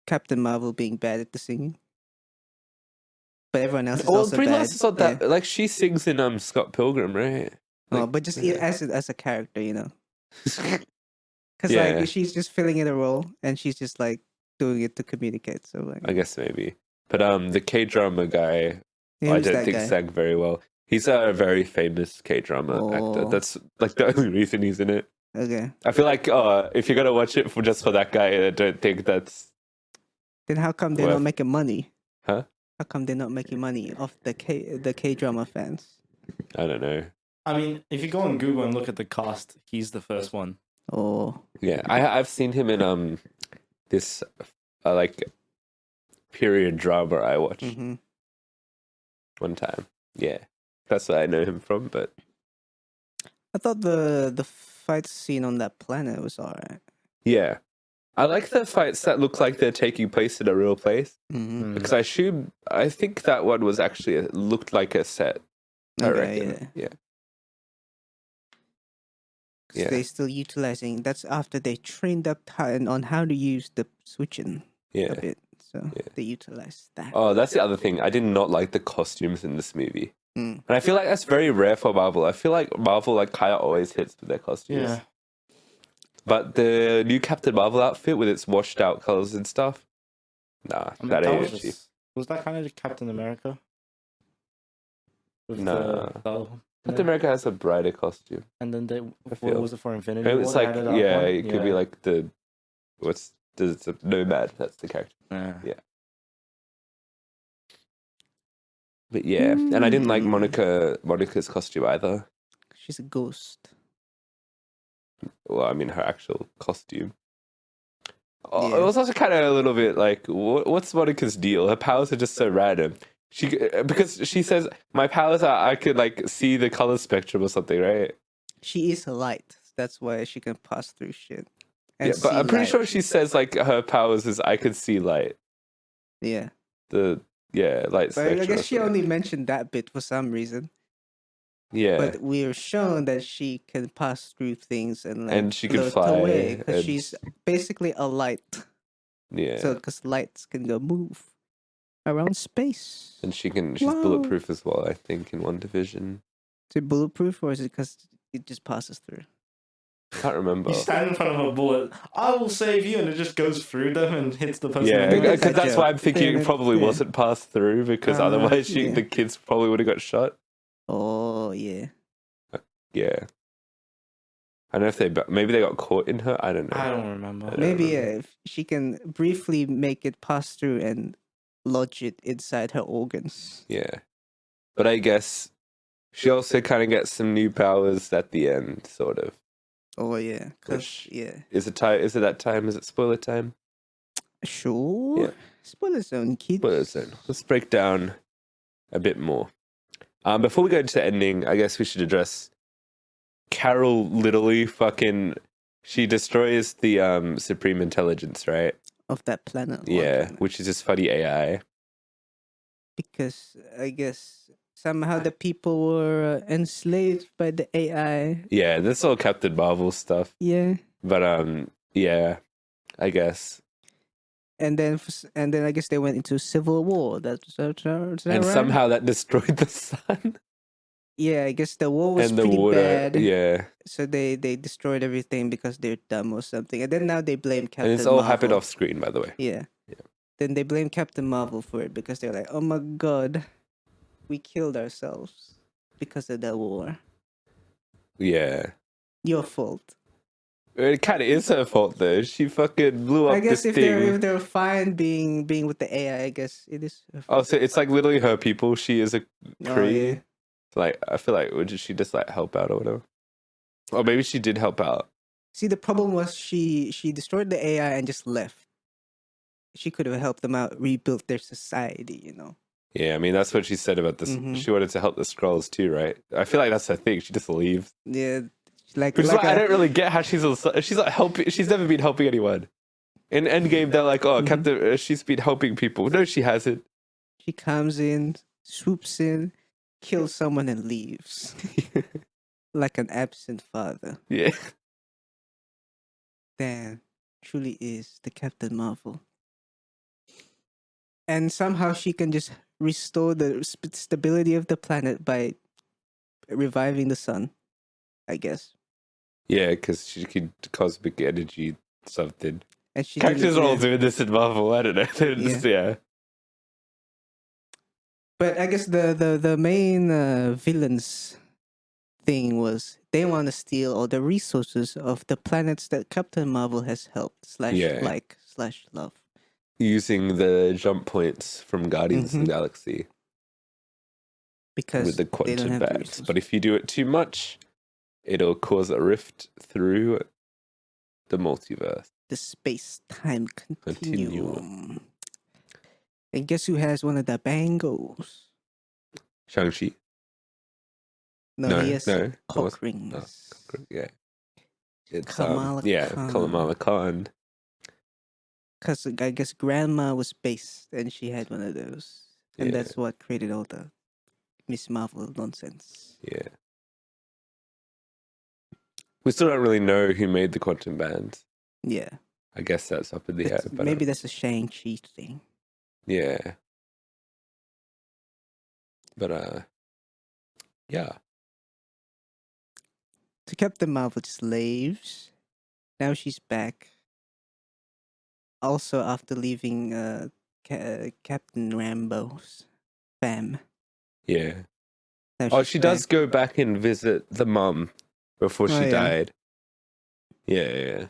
Captain Marvel being bad at the singing, but everyone else is Well, also Brie bad. Larson's not that. Like, she sings in Scott Pilgrim, right? Oh, Like, but just as a character, you know, because Yeah. like she's just filling in a role and she's just like doing it to communicate. So like, I guess maybe. But the K drama guy, yeah, I who's don't that think guy? sang very well. He's a very famous K drama actor. Oh. That's like the only reason he's in it. Okay, I feel like if you're gonna watch it for just for that guy, I don't think that's then how come they're Worth- not making money? Huh? How come they're not making money off the K drama fans? I don't know. I mean, if you go on Google and look at the cast, he's the first one. Oh, Yeah, I've seen him in this like period drama I watched mm-hmm. one time. Yeah, that's what I know him from. But I thought the fight scene on that planet was alright. yeah, I like the fights that look like they're taking place in a real place Mm-hmm. because I think that one was actually looked like a set. I reckon. Okay, Yeah. 'Cause Yeah. they're still utilizing. That's after they trained up on how to use the switching Yeah. a bit. So Yeah. they utilize that. Oh, that's the other thing. I did not like the costumes in this movie. Mm. And I feel like that's very rare for Marvel. I feel like Marvel like kind of always hits with their costumes. Yeah. But the new Captain Marvel outfit with its washed out colors and stuff, nah, I mean, that that ain't was it, Chief. just was that kind of Captain America with Nah. the Captain America has a brighter costume. and then they I what feel. was it for Infinity And War? it's They like, added that yeah, one? it could be like the Nomad. That's the character. Yeah. But yeah, and I didn't like Mm. Monica's costume either. She's a ghost. Well, I mean her actual costume. Oh, Yeah. it was also kind of a little bit like, what's Monica's deal? Her powers are just so random. Because she says my powers are I could like see the color spectrum or something, right? She is a light. That's why she can pass through shit. And Yeah, but see I'm pretty light. sure she says like her powers is I could see light. Yeah. Light But spectrum. I or guess she something. only mentioned that bit for some reason. Yeah, But we're shown that she can pass through things and like and she could float fly. away because And, she's basically a light. yeah, So because lights can go move around space. and she's Wow. bulletproof as well. I think in one division. Is it bulletproof or is it because it just passes through? Can't remember. You stand in front of a bullet. I will save you, and it just goes through them and hits the person. Yeah, in the middle. because that's why I'm thinking it probably Yeah. wasn't passed through because otherwise yeah. the kids probably would have got shot. Oh yeah. Yeah. I don't know if maybe they got caught in her. I don't know. I don't remember. Maybe if she can briefly make it pass through and lodge it inside her organs. Yeah. But I guess she also kind of gets some new powers at the end, sort of. Oh yeah, cause Which- yeah, Is it that time? Is it spoiler time? sure. Yeah. Spoiler zone, kids. Spoiler zone. Let's break down a bit more. Before we go into the ending, I guess we should address Carol. Literally, she destroys the supreme intelligence, right? Of that planet. one Yeah, planet. which is just funny AI. Because I guess somehow the people were enslaved by the AI. Yeah, that's all Captain Marvel stuff. Yeah. But yeah, I guess. And then I guess they went into civil war. Is that And right? somehow that destroyed the sun Yeah, I guess the war was and the pretty water. bad. Yeah, So they destroyed everything because they're dumb or something. And then now they blame Captain and it's all Marvel. happened off screen, by the way. Yeah. Yeah. Then they blame Captain Marvel for it because they're like, oh my god, we killed ourselves because of the war. Yeah, Your fault. it kind of is her fault though. She fucking blew up I guess this if they're thing. if they're fine being with the AI, I guess it is. Her Oh, fault. so it's like literally her people. She is a Oh, Cree. yeah. Like I feel like would she just like help out or whatever? Or maybe she did help out. See, the problem was she destroyed the AI and just left. She could have helped them out, rebuilt their society. You know. Yeah, I mean that's what she said about this. Mhm. She wanted to help the Skrulls too, right? I feel like that's her thing. She just leaves. Yeah. Like Which is like why I a- don't really get how she's not helping. She's never been helping anyone. In Endgame, they're like, "Oh, Mhm. Captain, she's been helping people." No, she hasn't. She comes in, swoops in, kills someone, and leaves like an absent father. Yeah, Dan truly is the Captain Marvel. And somehow she can just restore the stability of the planet by reviving the sun, I guess. yeah, because she could cosmic energy something. And she Characters didn't- are all yeah. doing this in Marvel. I don't know. They're just, yeah. But I guess the main villains thing was they want to steal all the resources of the planets that Captain Marvel has helped / love. Using the jump points from Guardians of Mhm. the Galaxy Because with the they don't quantum have the bands. resources. But if you do it too much, it'll cause a rift through the multiverse. The space-time Continuum. continuum. And guess who has one of the bangles? Shang-Chi? No, he has no. cock rings. Oh, yeah. It's Kamala Khan. Kamala Khan. Because I guess Grandma was based and she had one of those. And Yeah. that's what created all the Miss Marvel nonsense. Yeah. We still don't really know who made the quantum bands. Yeah. I guess that's up in the air. But Maybe that's a Shang-Chi thing. yeah. But yeah. To Captain Marvel just leaves. Now she's back. Also, after leaving Captain Rambo's fam. Yeah. Now Oh, she's she does back. go back and visit the mum before she Oh, yeah. died. Yeah.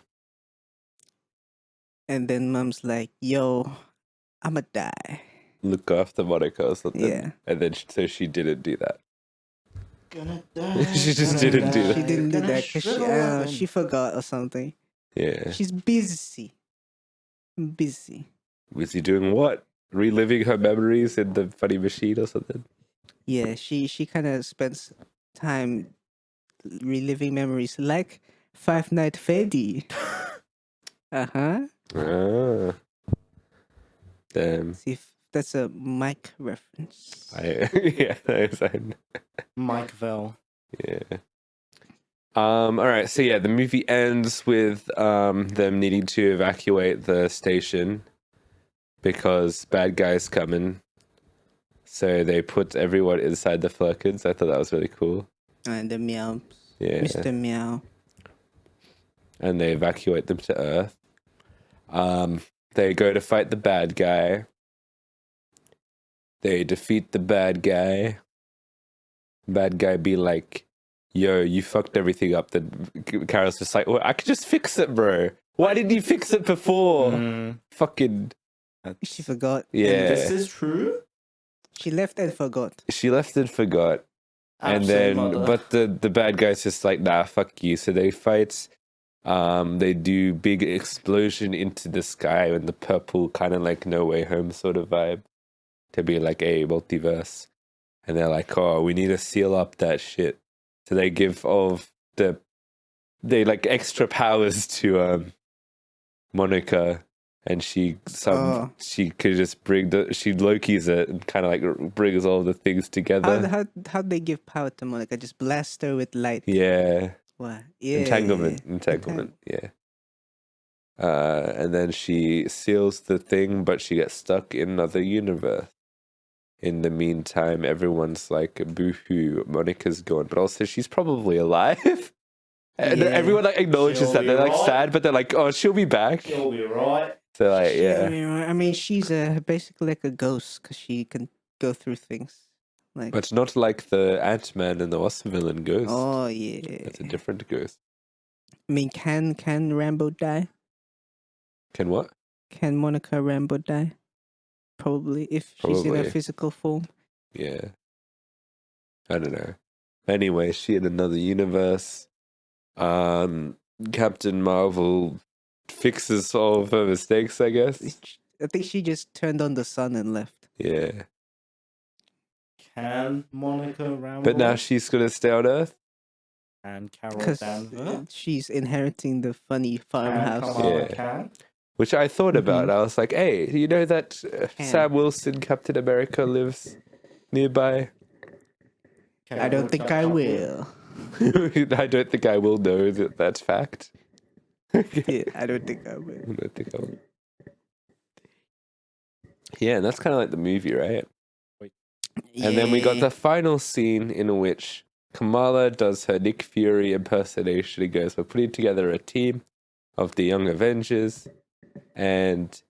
And then mom's like, yo, I'ma die. Look after Monica or something. Yeah. And then so she didn't do that. Gonna die. She just gonna didn't do die, that. She didn't do gonna that because shrivel up and- she forgot or something. Yeah. She's busy. Busy. Was he doing what? Reliving her memories in the funny machine or something? Yeah, she kind of spends time reliving memories like Five Night Freddy. Uh-huh. Ah. Damn. See if that's a mic reference. Yeah, Mike Vell. yeah. All right, so yeah, the movie ends with them needing to evacuate the station because bad guys coming. So they put everyone inside the Flurkins. I thought that was really cool. And the meow. Yeah. Mr. Meow. And they evacuate them to Earth. They go to fight the bad guy. They defeat the bad guy. Bad guy be like, yo, you fucked everything up. Then Carol's just like, well, I could just fix it, bro. Why didn't you fix it before? Fucking, She forgot. yeah. And this is true? She left and forgot. She left and forgot. And Absolute then, mother. but the bad guy's just like, nah, fuck you. So they fight. They do big explosion into the sky and the purple kind of like No Way Home sort of vibe to be like a multiverse. And they're like, oh, we need to seal up that shit. So they give they like extra powers to Monica, and she could just bring she Loki's it and kind of like brings all the things together. How'd they give power to Monica? Just blast her with light. Yeah. What? Yeah. Entanglement, yeah. And then she seals the thing, but she gets stuck in another universe. In the meantime, everyone's like, boo-hoo, Monica's gone. But also, she's probably alive. And Yeah. everyone like acknowledges She'll that. be They're like right. sad, but they're like, oh, she'll be back. He'll be right. So like, yeah. I mean, she's basically like a ghost because she can go through things. Like, But not like the Ant-Man and the Wasp villain ghost. oh yeah. That's a different ghost. I mean, can Rambo die? Can what? Can Monica Rambo die? Probably, if she's in a Probably. physical form. Yeah. I don't know. Anyway, she in another universe. Captain Marvel fixes all of her mistakes, I guess. I think she just turned on the sun and left. Yeah. Can Monica Rambo But now she's gonna stay on Earth. and Carol Because Danvers she's inheriting the funny can farmhouse. Kamala Yeah. Khan? Which I thought about. I was like, hey, you know that Sam Wilson, Captain America, lives nearby? I don't think I will. I don't think I will know that that's fact. Yeah, I don't think I will. I don't think I will. Yeah, and that's kind of like the movie, right? And then we got Yeah. the final scene in which Kamala does her Nick Fury impersonation and goes, we're putting together a team of the Young Avengers, and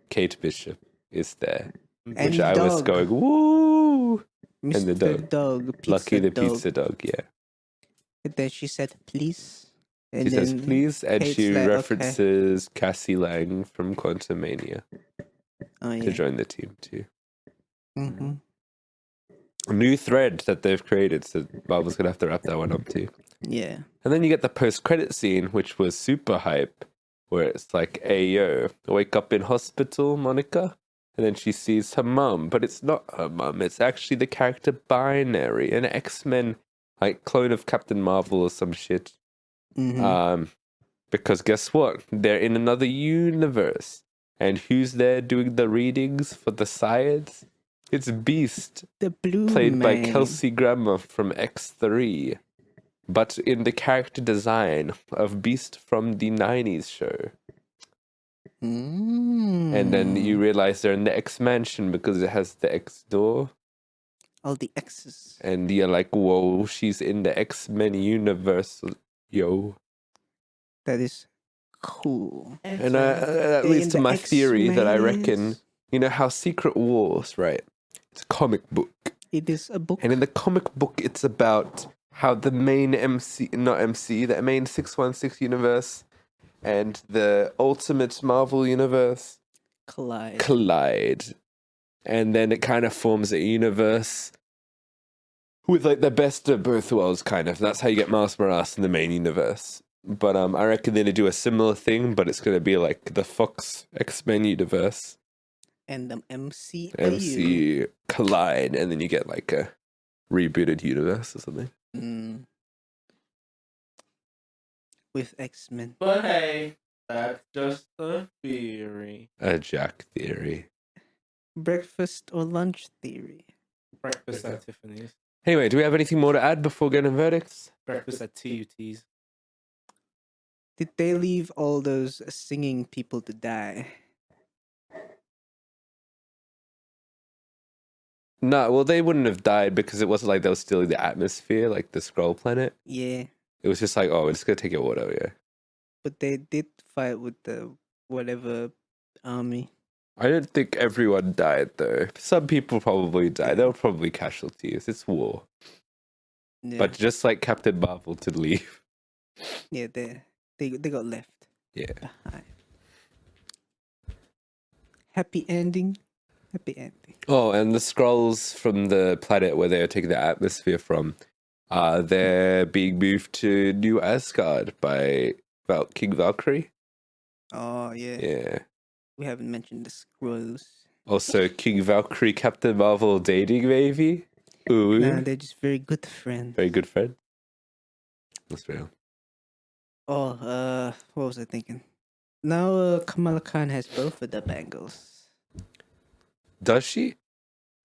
Kate Bishop is there. And Which I was dog. going, woo! Mr. and the dog. Dog. Pizza Lucky the dog. pizza dog, yeah. And then she said, please. And She says, then please, and Kate's she like, okay. references Cassie Lang from Quantumania Oh, to yeah. join the team too. Mm-hmm. A new thread that they've created, so Marvel's gonna have to wrap that one up too. Yeah. And then you get the post-credit scene, which was super hype, where it's like, hey, yo, wake up in hospital, Monica. And then she sees her mum, but it's not her mum. It's actually the character Binary, an X-Men, like, clone of Captain Marvel or some shit. Mm-hmm. Because guess what? They're in another universe. And who's there doing the readings for the science? It's Beast, The blue played by man. Kelsey Grammer from X3. But in the character design of Beast from the 90s show. And then you realize they're in the X mansion because it has the X door. all the X's. And you're like, whoa, she's in the X-Men universe. Yo. That is Cool. And that They leads in to the my theory that I X-Mans. reckon, you know how Secret Wars, right? It's a comic book. It is a book. And in the comic book, it's about how the main the main 616 universe and the ultimate Marvel universe collide. And then it kind of forms a universe with like the best of both worlds, kind of. That's how you get Miles Morales in the main universe. But I reckon they're going to do a similar thing, but it's going to be like the Fox X-Men universe. And the MCU. MCU collide, and then you get like a rebooted universe or something. With X-Men. But hey, that's just a theory. A Jack theory. Breakfast or lunch theory. Breakfast at Tiffany's. Anyway, do we have anything more to add before getting verdicts? Breakfast at TUT's. Did they leave all those singing people to die? No, well, they wouldn't have died because it wasn't like they were stealing the atmosphere, like the Skrull planet. Yeah. It was just like, oh, we're just going to take your water, yeah. But they did fight with the whatever army. I don't think everyone died, though. Some people probably died. There were probably casualties. It's war. Yeah. But just like Captain Marvel to leave. Yeah, they got left Yeah. behind. Happy ending. Happy ending. Oh, and the Skrulls from the planet where they are taking the atmosphere from, they're being moved to New Asgard by King Valkyrie. Oh, yeah. Yeah. We haven't mentioned the Skrulls. Also, King Valkyrie, Captain Marvel dating, maybe? Ooh. Nah, they're just very good friends. Very good friend. That's real. Oh, what was I thinking? Now Kamala Khan has both of the bangles. Does she?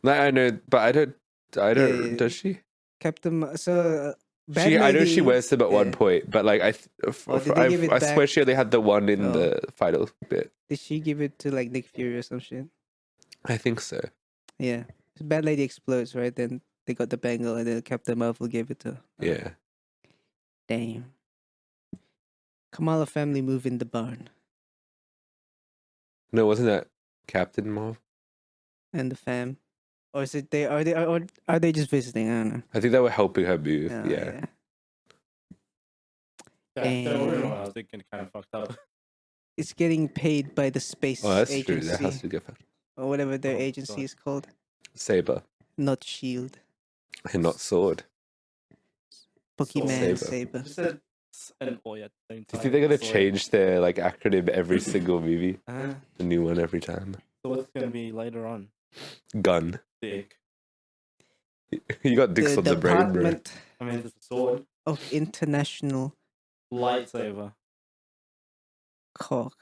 Like, I know, but I don't. Yeah. Does she? Bad I know Lady- she wears them at one yeah. point, but like Did they give it I swear back? she only had the one in Oh. the final bit. Did she give it to like Nick Fury or some shit? I think so. Yeah. Bad Lady explodes, right? Then they got the bangle and then Captain Marvel gave it to her. Yeah. Damn. Kamala family move in the barn. No, wasn't that Captain Marvel? And the fam. Or is it are they just visiting? I don't know. I think they were helping her move. Oh, yeah. The Damn. original one I was thinking kind of fucked up. It's getting paid by the space Oh, that's agency. true. That has to get Or whatever their Oh, agency sorry. is called. Saber Not Shield. and not sword. Pokemon Saber. Saber. Just said an oi at the same Do you time. think they're gonna Sword. change their like acronym every single movie? Uh, A new one every time. so what's gonna be later on? Gun. Dick. You got dicks The on the brain, bro. Department I mean, it's a sword. of International Lightsaber. Cock.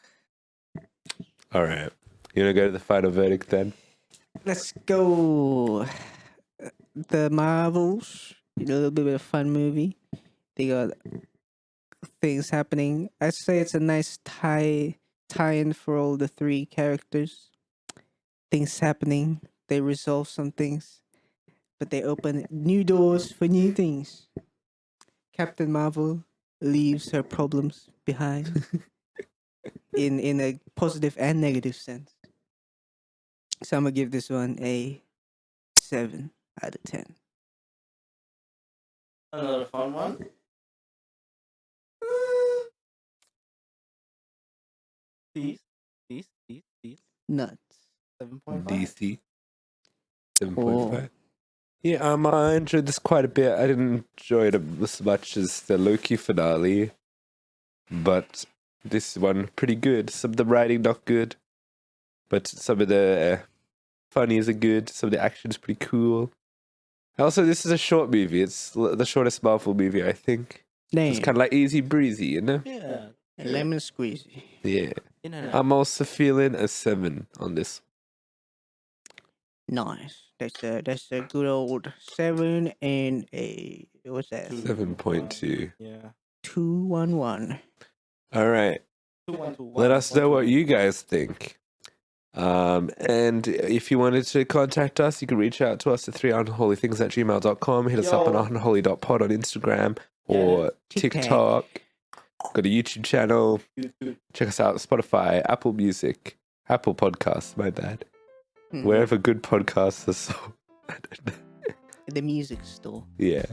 All right. You wanna go to the final verdict then? Let's go. The Marvels. A little bit of a fun movie. They got things happening. I'd say it's a nice tie-in for all the three characters. Things happening. They resolve some things, but they open new doors for new things. Captain Marvel leaves her problems behind in a positive and negative sense. So I'm gonna give this one a 7 out of 10. Another fun one. These. Nuts. 7.5. DC. 7.5. Yeah, I enjoyed this quite a bit. I didn't enjoy it as much as the Loki finale, but this one pretty good. Some of the writing not good, but some of the funnies are good. Some of the action's pretty cool. Also, this is a short movie. It's the shortest Marvel movie, I think. Damn. It's kind of like easy breezy, you know? Yeah. Lemon squeezy. Yeah. In and out. I'm also feeling a 7 on this. Nice. That's a good old 7 and a what's that? 7.2. Yeah. 211. All right. 2-1-2-1. Let us know what you guys think. And if you wanted to contact us, you can reach out to us at 3unholythings@gmail.com. Hit us up on Yo. unholy.pod on Instagram or TikTok. TikTok. Got a YouTube channel. Check us out on Spotify, Apple Music, Apple Podcasts, my bad. Mhm. Wherever good podcasts are sold. The music store. Yeah.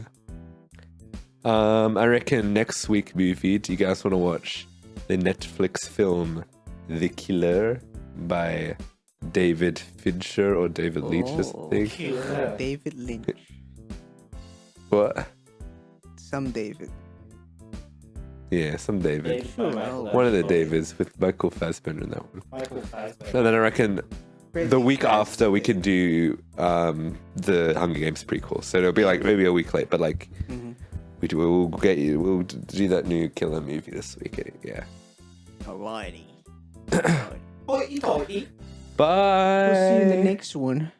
I reckon next week movie, do you guys want to watch the Netflix film The Killer by David Fincher or David Leitch or something? Killer. David Lynch. What? Some David. Yeah, some David. Oh. One of the Davids with Michael Fassbender in that one. Michael Fassbender. And then I reckon Crazy the week Fassbender. after we can do the Hunger Games prequel. So it'll be like maybe a week late, but like Mhm. we'll do that new killer movie this week. Yeah. Alrighty. Oh, Bye. We'll see you in the next one.